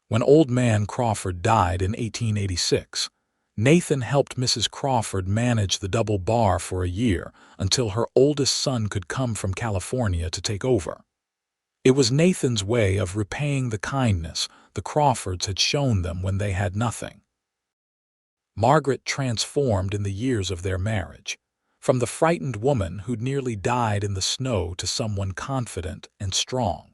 [SPEAKER 1] When Old Man Crawford died in 1886, Nathan helped Mrs. Crawford manage the double bar for a year until her oldest son could come from California to take over. It was Nathan's way of repaying the kindness the Crawfords had shown them when they had nothing. Margaret transformed in the years of their marriage, from the frightened woman who'd nearly died in the snow to someone confident and strong.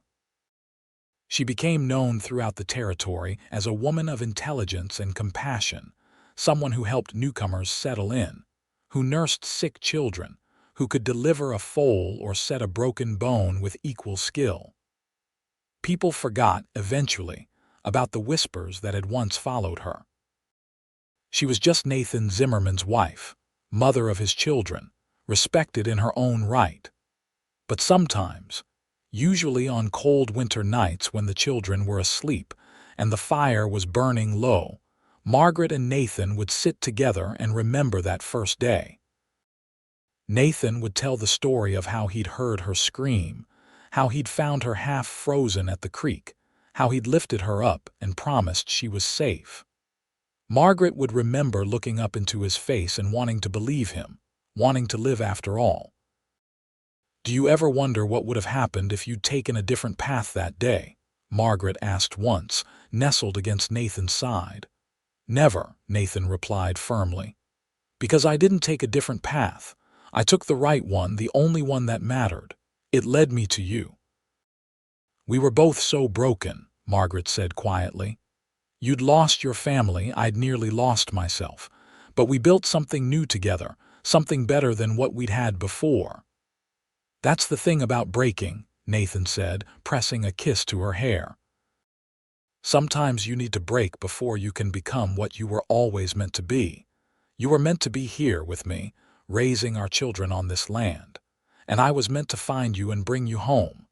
[SPEAKER 1] She became known throughout the territory as a woman of intelligence and compassion, someone who helped newcomers settle in, who nursed sick children, who could deliver a foal or set a broken bone with equal skill. People forgot, eventually, about the whispers that had once followed her. She was just Nathan Zimmerman's wife, mother of his children, respected in her own right. But sometimes, usually on cold winter nights when the children were asleep and the fire was burning low, Margaret and Nathan would sit together and remember that first day. Nathan would tell the story of how he'd heard her scream, how he'd found her half frozen at the creek, how he'd lifted her up and promised she was safe. Margaret would remember looking up into his face and wanting to believe him, wanting to live after all. "Do you ever wonder what would have happened if you'd taken a different path that day?" Margaret asked once, nestled against Nathan's side. "Never," Nathan replied firmly. "Because I didn't take a different path. I took the right one, the only one that mattered. It led me to you." "We were both so broken," Margaret said quietly. "You'd lost your family, I'd nearly lost myself. But we built something new together, something better than what we'd had before." "That's the thing about breaking," Nathan said, pressing a kiss to her hair. "Sometimes you need to break before you can become what you were always meant to be. You were meant to be here with me, raising our children on this land. And I was meant to find you and bring you home."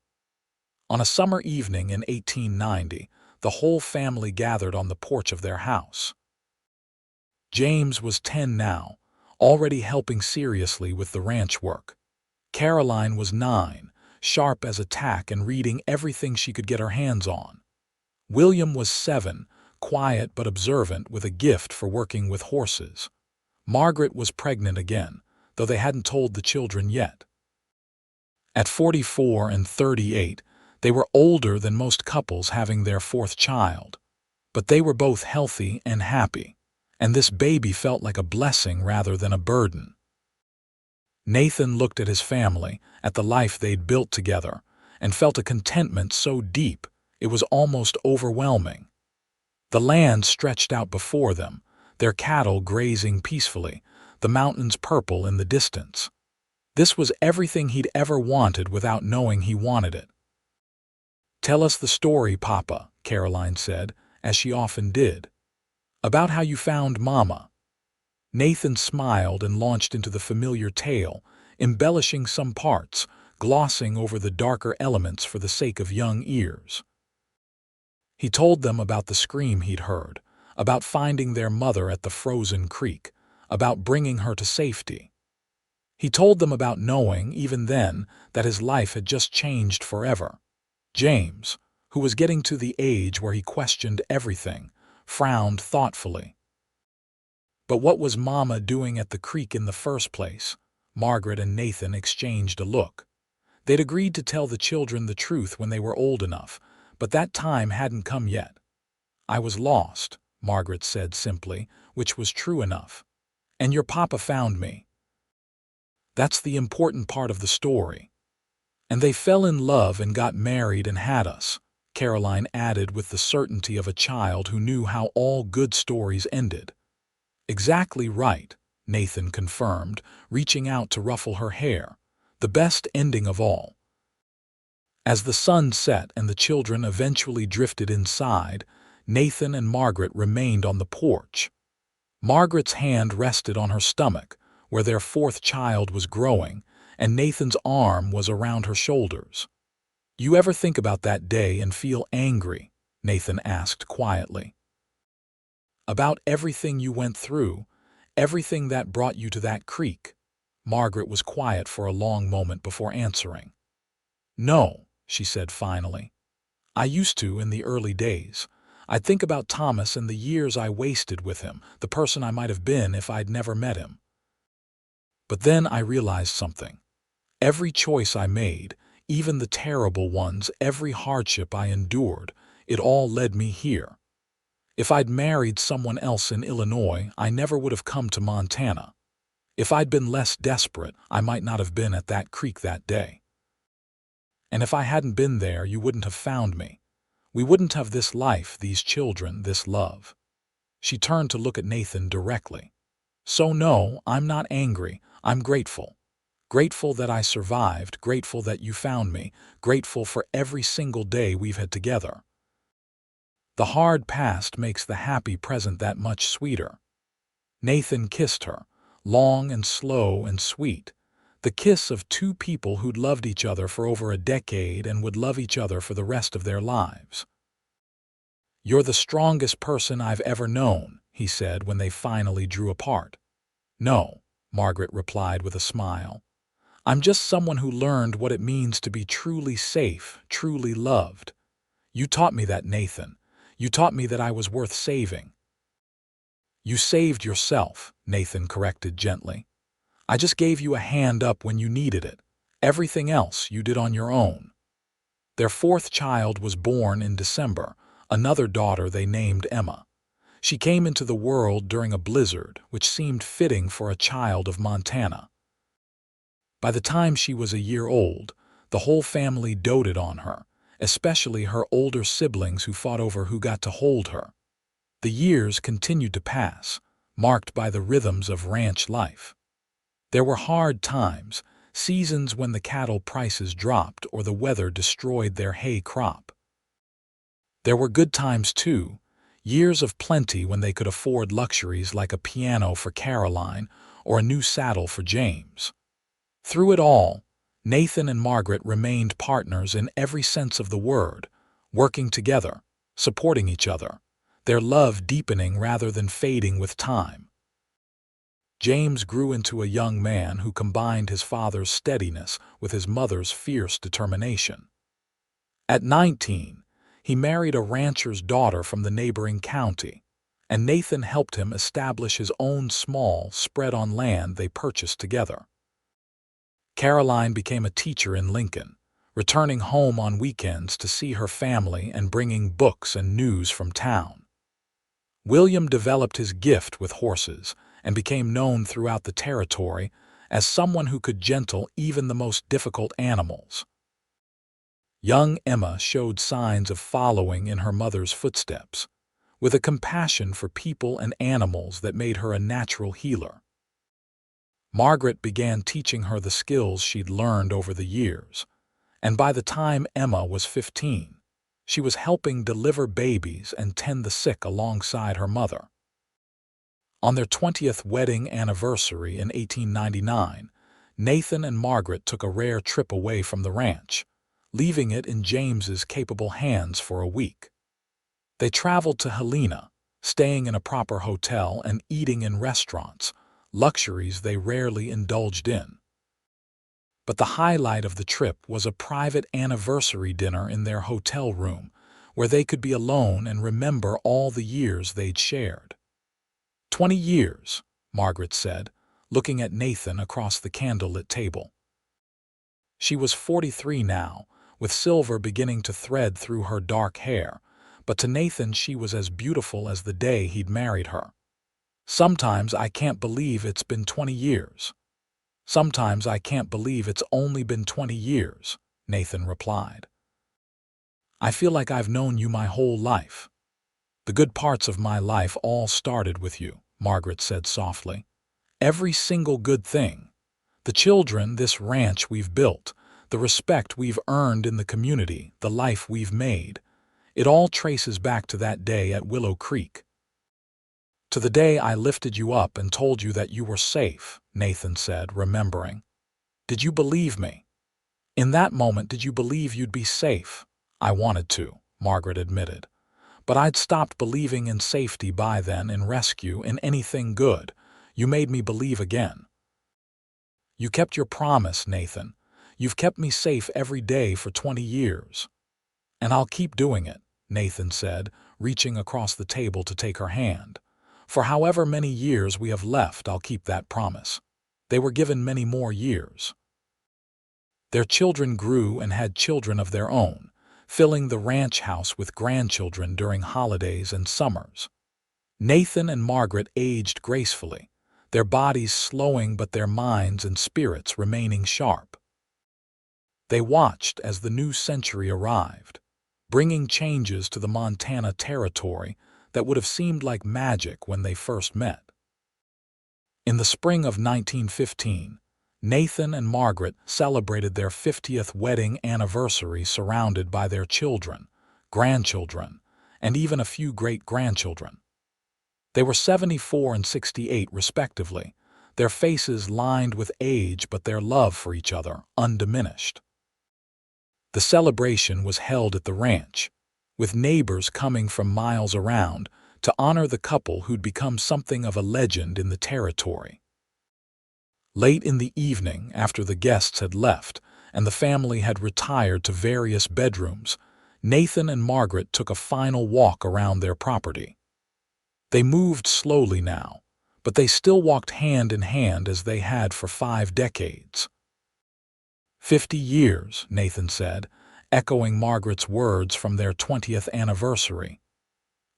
[SPEAKER 1] On a summer evening in 1890, the whole family gathered on the porch of their house. James was 10 now, already helping seriously with the ranch work. Caroline was 9, sharp as a tack and reading everything she could get her hands on. William was 7, quiet but observant with a gift for working with horses. Margaret was pregnant again, though they hadn't told the children yet. At 44 and 38, they were older than most couples having their 4th child. But they were both healthy and happy, and this baby felt like a blessing rather than a burden. Nathan looked at his family, at the life they'd built together, and felt a contentment so deep it was almost overwhelming. The land stretched out before them, their cattle grazing peacefully, the mountains purple in the distance. This was everything he'd ever wanted without knowing he wanted it. "Tell us the story, Papa," Caroline said, as she often did. "About how you found Mama." Nathan smiled and launched into the familiar tale, embellishing some parts, glossing over the darker elements for the sake of young ears. He told them about the scream he'd heard, about finding their mother at the frozen creek, about bringing her to safety. He told them about knowing, even then, that his life had just changed forever. James, who was getting to the age where he questioned everything, frowned thoughtfully. But what was Mama doing at the creek in the first place? Margaret and Nathan exchanged a look. They'd agreed to tell the children the truth when they were old enough, but that time hadn't come yet. "I was lost," Margaret said simply, which was true enough. "And your papa found me." "That's the important part of the story." "And they fell in love and got married and had us," Caroline added with the certainty of a child who knew how all good stories ended. "Exactly right," Nathan confirmed, reaching out to ruffle her hair. "The best ending of all." As the sun set and the children eventually drifted inside, Nathan and Margaret remained on the porch. Margaret's hand rested on her stomach, where their 4th child was growing, and Nathan's arm was around her shoulders. "You ever think about that day and feel angry?" Nathan asked quietly. "About everything you went through, everything that brought you to that creek?" Margaret was quiet for a long moment before answering. "No," she said finally. "I used to in the early days. I'd think about Thomas and the years I wasted with him, the person I might have been if I'd never met him. But then I realized something. Every choice I made, even the terrible ones, every hardship I endured, it all led me here. If I'd married someone else in Illinois, I never would have come to Montana. If I'd been less desperate, I might not have been at that creek that day. And if I hadn't been there, you wouldn't have found me. We wouldn't have this life, these children, this love. She turned to look at Nathan directly. So no, I'm not angry. I'm grateful. Grateful that I survived, grateful that you found me, grateful for every single day we've had together. The hard past makes the happy present that much sweeter. Nathan kissed her, long and slow and sweet, the kiss of two people who'd loved each other for over a decade and would love each other for the rest of their lives. "You're the strongest person I've ever known," he said when they finally drew apart. "No," Margaret replied with a smile. "I'm just someone who learned what it means to be truly safe, truly loved. You taught me that, Nathan. You taught me that I was worth saving." "You saved yourself," Nathan corrected gently. "I just gave you a hand up when you needed it. Everything else you did on your own." Their fourth child was born in December, another daughter they named Emma. She came into the world during a blizzard, which seemed fitting for a child of Montana. By the time she was a year old, the whole family doted on her, especially her older siblings who fought over who got to hold her. The years continued to pass, marked by the rhythms of ranch life. There were hard times, seasons when the cattle prices dropped or the weather destroyed their hay crop. There were good times too, years of plenty when they could afford luxuries like a piano for Caroline or a new saddle for James. Through it all, Nathan and Margaret remained partners in every sense of the word, working together, supporting each other, their love deepening rather than fading with time. James grew into a young man who combined his father's steadiness with his mother's fierce determination. At 19, he married a rancher's daughter from the neighboring county, and Nathan helped him establish his own small spread on land they purchased together. Caroline became a teacher in Lincoln, returning home on weekends to see her family and bringing books and news from town. William developed his gift with horses and became known throughout the territory as someone who could gentle even the most difficult animals. Young Emma showed signs of following in her mother's footsteps, with a compassion for people and animals that made her a natural healer. Margaret began teaching her the skills she'd learned over the years, and by the time Emma was 15, she was helping deliver babies and tend the sick alongside her mother. On their 20th wedding anniversary in 1899, Nathan and Margaret took a rare trip away from the ranch, leaving it in James's capable hands for a week. They traveled to Helena, staying in a proper hotel and eating in restaurants, luxuries they rarely indulged in. But the highlight of the trip was a private anniversary dinner in their hotel room, where they could be alone and remember all the years they'd shared. 20 years, Margaret said, looking at Nathan across the candlelit table. She was 43 now, with silver beginning to thread through her dark hair, but to Nathan she was as beautiful as the day he'd married her. "Sometimes I can't believe it's been 20 years. Sometimes I can't believe it's only been 20 years, Nathan replied. "I feel like I've known you my whole life. The good parts of my life all started with you," Margaret said softly. "Every single good thing. The children, this ranch we've built, the respect we've earned in the community, the life we've made. It all traces back to that day at Willow Creek. To the day I lifted you up and told you that you were safe," Nathan said, remembering. "Did you believe me? In that moment, did you believe you'd be safe?" "I wanted to," Margaret admitted. "But I'd stopped believing in safety by then, in rescue, in anything good. You made me believe again." "You kept your promise, Nathan. You've kept me safe every day for 20 years. And I'll keep doing it," Nathan said, reaching across the table to take her hand. "For however many years we have left, I'll keep that promise." They were given many more years. Their children grew and had children of their own, filling the ranch house with grandchildren during holidays and summers. Nathan and Margaret aged gracefully, their bodies slowing but their minds and spirits remaining sharp. They watched as the new century arrived, bringing changes to the Montana territory that would have seemed like magic when they first met. In the spring of 1915, Nathan and Margaret celebrated their 50th wedding anniversary surrounded by their children, grandchildren, and even a few great-grandchildren. They were 74 and 68 respectively, their faces lined with age but their love for each other undiminished. The celebration was held at the ranch, with neighbors coming from miles around to honor the couple who'd become something of a legend in the territory. Late in the evening, after the guests had left and the family had retired to various bedrooms, Nathan and Margaret took a final walk around their property. They moved slowly now, but they still walked hand in hand as they had for 5 decades. 50 years, Nathan said, echoing Margaret's words from their 20th anniversary.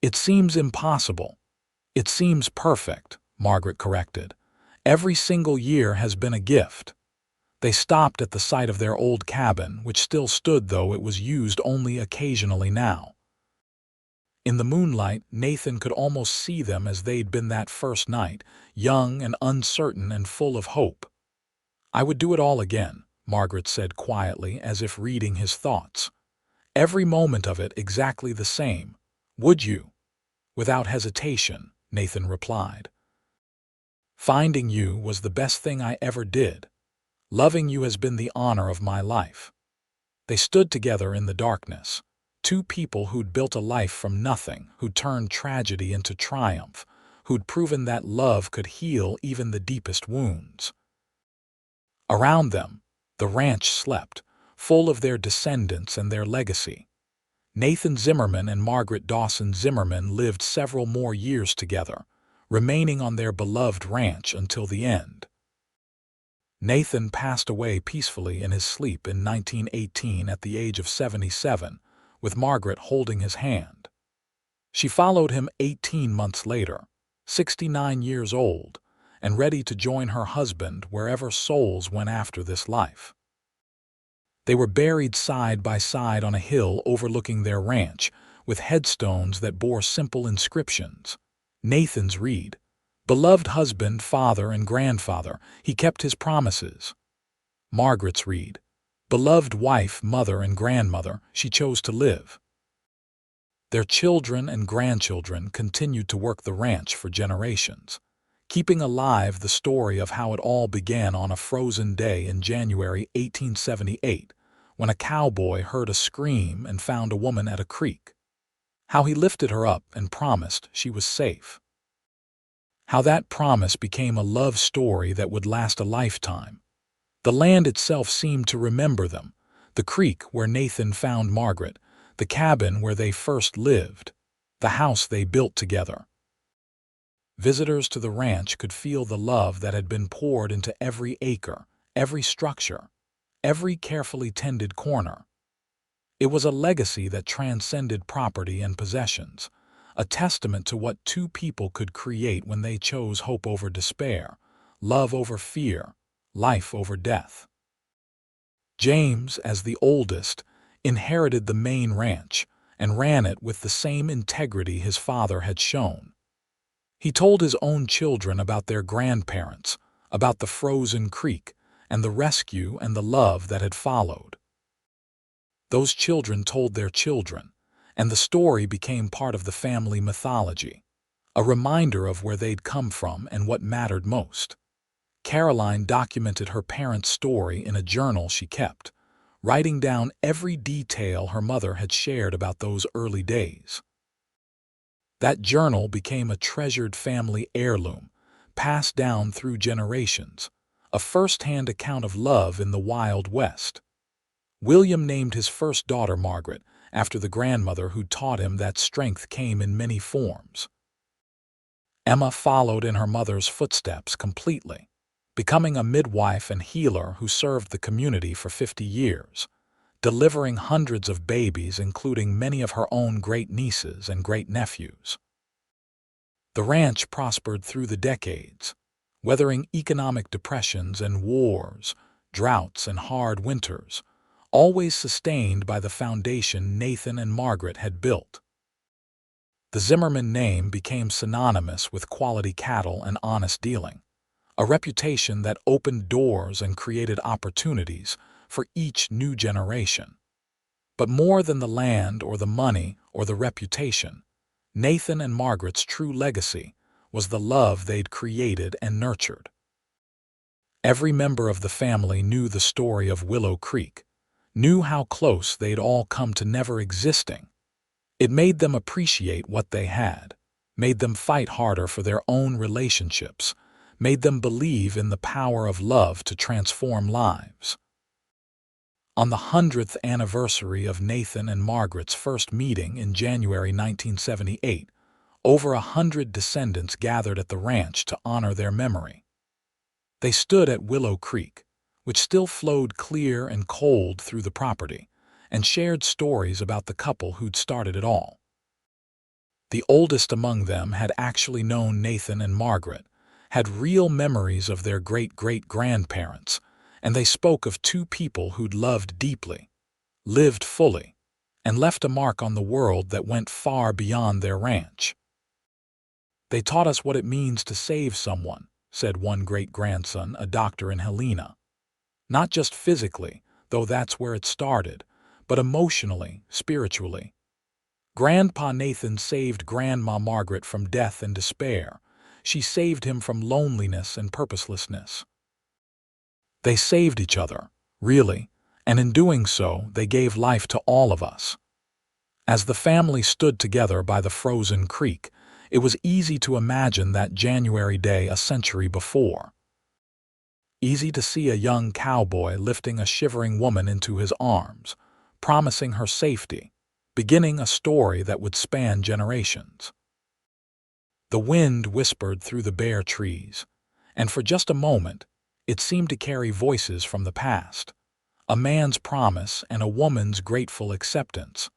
[SPEAKER 1] "It seems impossible. It seems perfect," Margaret corrected. "Every single year has been a gift." They stopped at the site of their old cabin, which still stood though it was used only occasionally now. In the moonlight, Nathan could almost see them as they'd been that first night, young and uncertain and full of hope. "I would do it all again," Margaret said quietly, as if reading his thoughts. "Every moment of it exactly the same. Would you?" "Without hesitation," Nathan replied. "Finding you was the best thing I ever did. Loving you has been the honor of my life." They stood together in the darkness, two people who'd built a life from nothing, who'd turned tragedy into triumph, who'd proven that love could heal even the deepest wounds. Around them, the ranch slept, full of their descendants and their legacy. Nathan Zimmerman and Margaret Dawson Zimmerman lived several more years together, remaining on their beloved ranch until the end. Nathan passed away peacefully in his sleep in 1918 at the age of 77, with Margaret holding his hand. She followed him 18 months later, 69 years old, and ready to join her husband wherever souls went after this life. They were buried side by side on a hill overlooking their ranch, with headstones that bore simple inscriptions. Nathan's read, "Beloved husband, father, and grandfather, he kept his promises." Margaret's read, "Beloved wife, mother, and grandmother, she chose to live." Their children and grandchildren continued to work the ranch for generations, keeping alive the story of how it all began on a frozen day in January 1878, when a cowboy heard a scream and found a woman at a creek. How he lifted her up and promised she was safe. How that promise became a love story that would last a lifetime. The land itself seemed to remember them, the creek where Nathan found Margaret, the cabin where they first lived, the house they built together. Visitors to the ranch could feel the love that had been poured into every acre, every structure, every carefully tended corner. It was a legacy that transcended property and possessions, a testament to what two people could create when they chose hope over despair, love over fear, life over death. James, as the oldest, inherited the main ranch and ran it with the same integrity his father had shown. He told his own children about their grandparents, about the frozen creek, and the rescue and the love that had followed. Those children told their children, and the story became part of the family mythology, a reminder of where they'd come from and what mattered most. Caroline documented her parents' story in a journal she kept, writing down every detail her mother had shared about those early days. That journal became a treasured family heirloom, passed down through generations, a first-hand account of love in the Wild West. William named his first daughter Margaret, after the grandmother who taught him that strength came in many forms. Emma followed in her mother's footsteps completely, becoming a midwife and healer who served the community for 50 years, delivering hundreds of babies, including many of her own great-nieces and great-nephews. The ranch prospered through the decades, weathering economic depressions and wars, droughts and hard winters, always sustained by the foundation Nathan and Margaret had built. The Zimmerman name became synonymous with quality cattle and honest dealing, a reputation that opened doors and created opportunities for each new generation. But more than the land or the money or the reputation, Nathan and Margaret's true legacy was the love they'd created and nurtured. Every member of the family knew the story of Willow Creek, knew how close they'd all come to never existing. It made them appreciate what they had, made them fight harder for their own relationships, made them believe in the power of love to transform lives. On the 100th anniversary of Nathan and Margaret's first meeting in January 1978, over 100 descendants gathered at the ranch to honor their memory. They stood at Willow Creek, which still flowed clear and cold through the property, and shared stories about the couple who'd started it all. The oldest among them had actually known Nathan and Margaret, had real memories of their great-great-grandparents, and they spoke of two people who'd loved deeply, lived fully, and left a mark on the world that went far beyond their ranch. "They taught us what it means to save someone," said one great-grandson, a doctor in Helena. "Not just physically, though that's where it started, but emotionally, spiritually. Grandpa Nathan saved Grandma Margaret from death and despair. She saved him from loneliness and purposelessness. They saved each other, really, and in doing so, they gave life to all of us." As the family stood together by the frozen creek, it was easy to imagine that January day a century before. Easy to see a young cowboy lifting a shivering woman into his arms, promising her safety, beginning a story that would span generations. The wind whispered through the bare trees, and for just a moment, it seemed to carry voices from the past, a man's promise and a woman's grateful acceptance,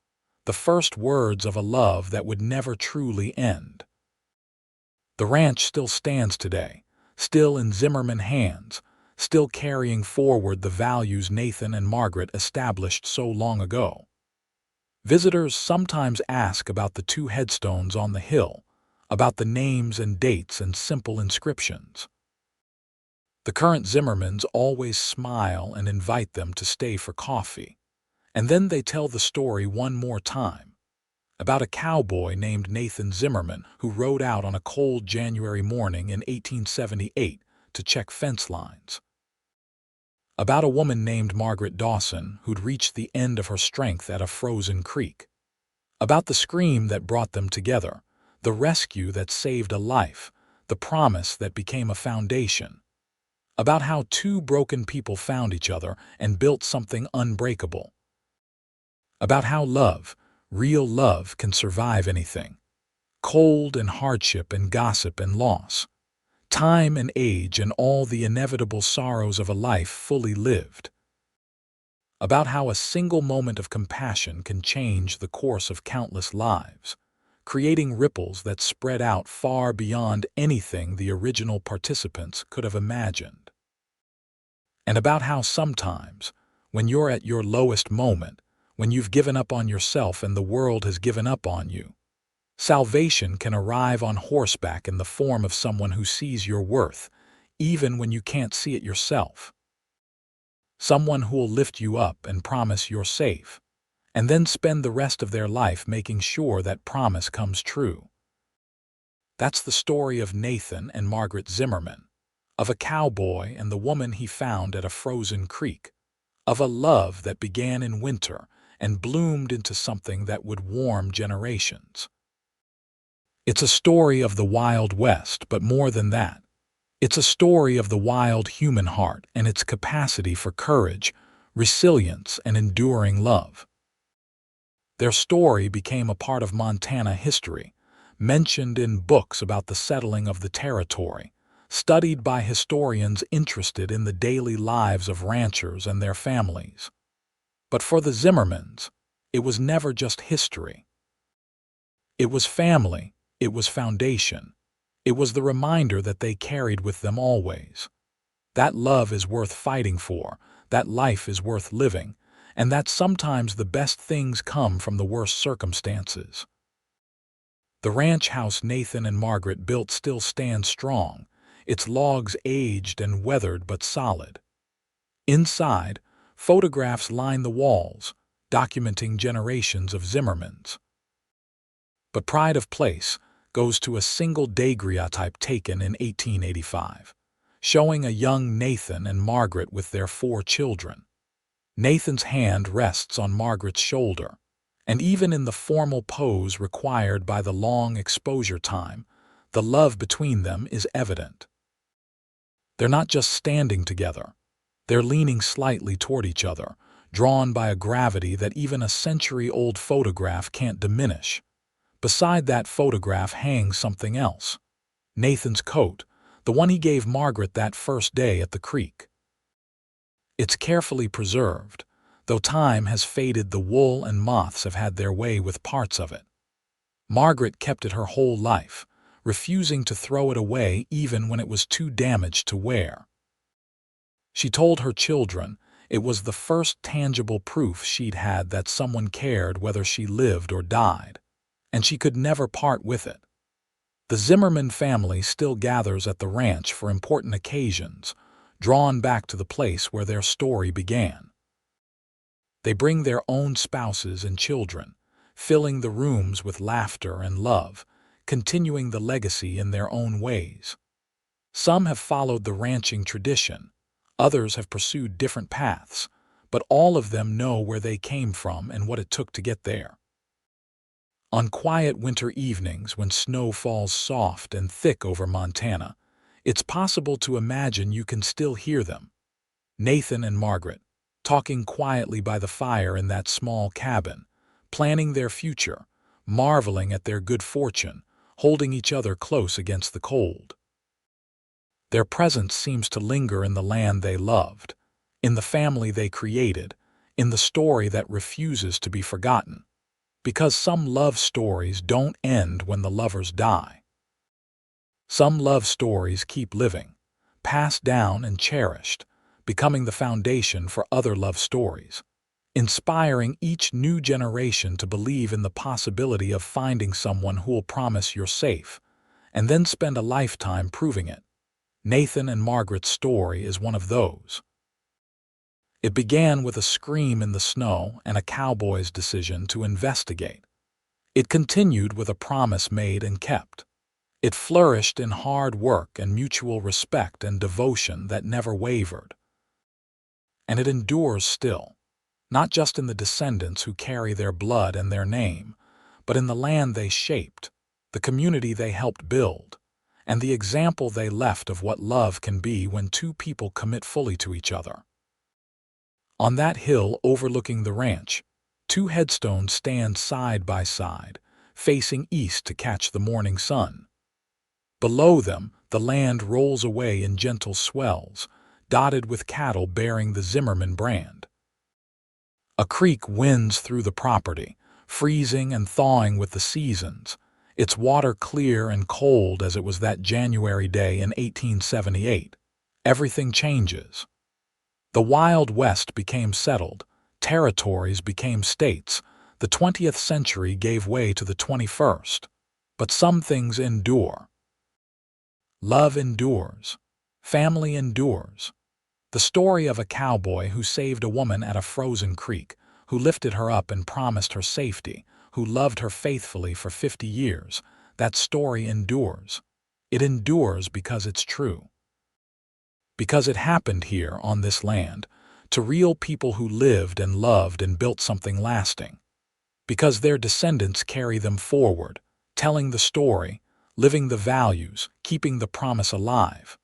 [SPEAKER 1] the first words of a love that would never truly end. The ranch still stands today, still in Zimmerman hands, still carrying forward the values Nathan and Margaret established so long ago. Visitors sometimes ask about the two headstones on the hill, about the names and dates and simple inscriptions. The current Zimmermans always smile and invite them to stay for coffee, and then they tell the story one more time, about a cowboy named Nathan Zimmerman who rode out on a cold January morning in 1878 to check fence lines. About a woman named Margaret Dawson who'd reached the end of her strength at a frozen creek. About the scream that brought them together, the rescue that saved a life, the promise that became a foundation. About how two broken people found each other and built something unbreakable. About how love, real love, can survive anything. Cold and hardship and gossip and loss. Time and age and all the inevitable sorrows of a life fully lived. About how a single moment of compassion can change the course of countless lives, creating ripples that spread out far beyond anything the original participants could have imagined. And about how sometimes, when you're at your lowest moment, when you've given up on yourself and the world has given up on you, salvation can arrive on horseback in the form of someone who sees your worth, even when you can't see it yourself. Someone who'll lift you up and promise you're safe, and then spend the rest of their life making sure that promise comes true. That's the story of Nathan and Margaret Zimmerman, of a cowboy and the woman he found at a frozen creek, of a love that began in winter and bloomed into something that would warm generations. It's a story of the Wild West, but more than that. It's a story of the wild human heart and its capacity for courage, resilience, and enduring love. Their story became a part of Montana history, mentioned in books about the settling of the territory, studied by historians interested in the daily lives of ranchers and their families. But for the Zimmermans, it was never just history. It was family, it was foundation, it was the reminder that they carried with them always. That love is worth fighting for, that life is worth living, and that sometimes the best things come from the worst circumstances. The ranch house Nathan and Margaret built still stands strong, its logs aged and weathered but solid. Inside, photographs line the walls, documenting generations of Zimmermans. But pride of place goes to a single daguerreotype taken in 1885, showing a young Nathan and Margaret with their 4 children. Nathan's hand rests on Margaret's shoulder, and even in the formal pose required by the long exposure time, the love between them is evident. They're not just standing together, they're leaning slightly toward each other, drawn by a gravity that even a century-old photograph can't diminish. Beside that photograph hangs something else. Nathan's coat, the one he gave Margaret that first day at the creek. It's carefully preserved, though time has faded the wool and moths have had their way with parts of it. Margaret kept it her whole life, refusing to throw it away even when it was too damaged to wear. She told her children it was the first tangible proof she'd had that someone cared whether she lived or died, and she could never part with it. The Zimmerman family still gathers at the ranch for important occasions, drawn back to the place where their story began. They bring their own spouses and children, filling the rooms with laughter and love, continuing the legacy in their own ways. Some have followed the ranching tradition, others have pursued different paths, but all of them know where they came from and what it took to get there. On quiet winter evenings when snow falls soft and thick over Montana, it's possible to imagine you can still hear them. Nathan and Margaret, talking quietly by the fire in that small cabin, planning their future, marveling at their good fortune, holding each other close against the cold. Their presence seems to linger in the land they loved, in the family they created, in the story that refuses to be forgotten. Because some love stories don't end when the lovers die. Some love stories keep living, passed down and cherished, becoming the foundation for other love stories, inspiring each new generation to believe in the possibility of finding someone who'll promise you're safe, and then spend a lifetime proving it. Nathan and Margaret's story is one of those. It began with a scream in the snow and a cowboy's decision to investigate. It continued with a promise made and kept. It flourished in hard work and mutual respect and devotion that never wavered. And it endures still, not just in the descendants who carry their blood and their name, but in the land they shaped, the community they helped build, and the example they left of what love can be when 2 people commit fully to each other. On that hill overlooking the ranch, 2 headstones stand side by side, facing east to catch the morning sun. Below them, the land rolls away in gentle swells, dotted with cattle bearing the Zimmerman brand. A creek winds through the property, freezing and thawing with the seasons, its water clear and cold as it was that January day in 1878. Everything changes. The Wild West became settled, territories became states, the 20th century gave way to the 21st. But some things endure. Love endures. Family endures. The story of a cowboy who saved a woman at a frozen creek, who lifted her up and promised her safety, who loved her faithfully for 50 years, that story endures. It endures because it's true. Because it happened here on this land, to real people who lived and loved and built something lasting. Because their descendants carry them forward, telling the story, living the values, keeping the promise alive.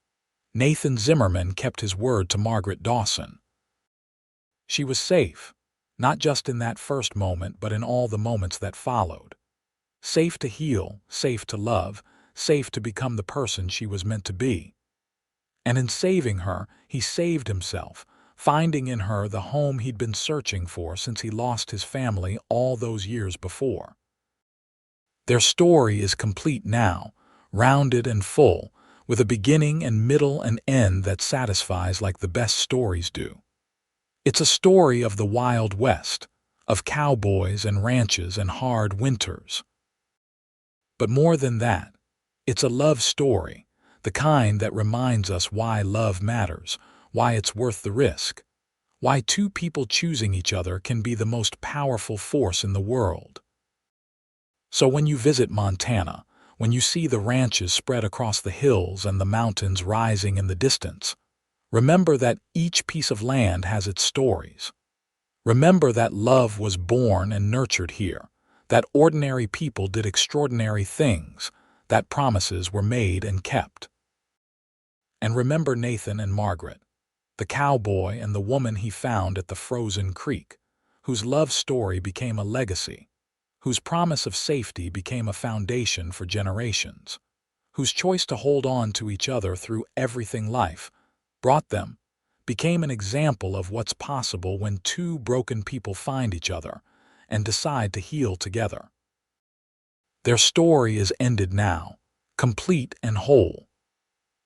[SPEAKER 1] Nathan Zimmerman kept his word to Margaret Dawson. She was safe, not just in that first moment, but in all the moments that followed. Safe to heal, safe to love, safe to become the person she was meant to be. And in saving her, he saved himself, finding in her the home he'd been searching for since he lost his family all those years before. Their story is complete now, rounded and full, with a beginning and middle and end that satisfies like the best stories do. It's a story of the Wild West, of cowboys and ranches and hard winters. But more than that, it's a love story, the kind that reminds us why love matters, why it's worth the risk, why two people choosing each other can be the most powerful force in the world. So when you visit Montana, when you see the ranches spread across the hills and the mountains rising in the distance, remember that each piece of land has its stories. Remember that love was born and nurtured here, that ordinary people did extraordinary things, that promises were made and kept. And remember Nathan and Margaret, the cowboy and the woman he found at the frozen creek, whose love story became a legacy, whose promise of safety became a foundation for generations, whose choice to hold on to each other through everything life brought them, became an example of what's possible when two broken people find each other and decide to heal together. Their story is ended now, complete and whole.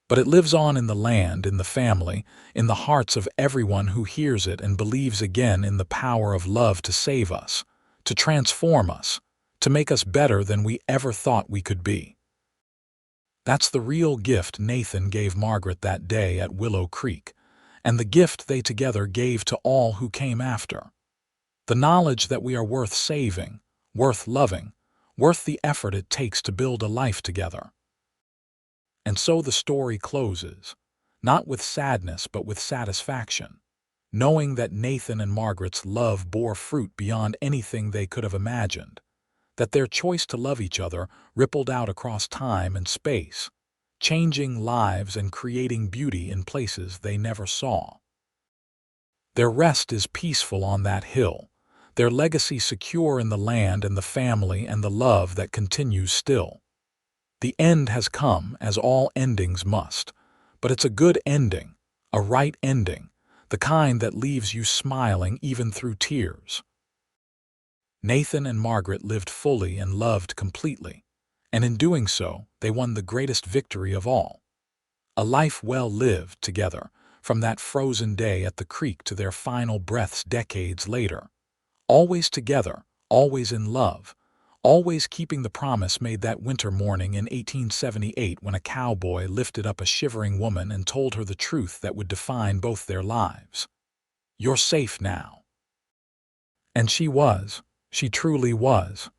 [SPEAKER 1] But it lives on in the land, in the family, in the hearts of everyone who hears it and believes again in the power of love to save us, to transform us, to make us better than we ever thought we could be. That's the real gift Nathan gave Margaret that day at Willow Creek, and the gift they together gave to all who came after. The knowledge that we are worth saving, worth loving, worth the effort it takes to build a life together. And so the story closes, not with sadness but with satisfaction, knowing that Nathan and Margaret's love bore fruit beyond anything they could have imagined, that their choice to love each other rippled out across time and space, changing lives and creating beauty in places they never saw. Their rest is peaceful on that hill, their legacy secure in the land and the family and the love that continues still. The end has come, as all endings must, but it's a good ending, a right ending, the kind that leaves you smiling even through tears. Nathan and Margaret lived fully and loved completely, and in doing so, they won the greatest victory of all. A life well lived together, from that frozen day at the creek to their final breaths decades later. Always together, always in love, always keeping the promise made that winter morning in 1878 when a cowboy lifted up a shivering woman and told her the truth that would define both their lives. "You're safe now." And she truly was.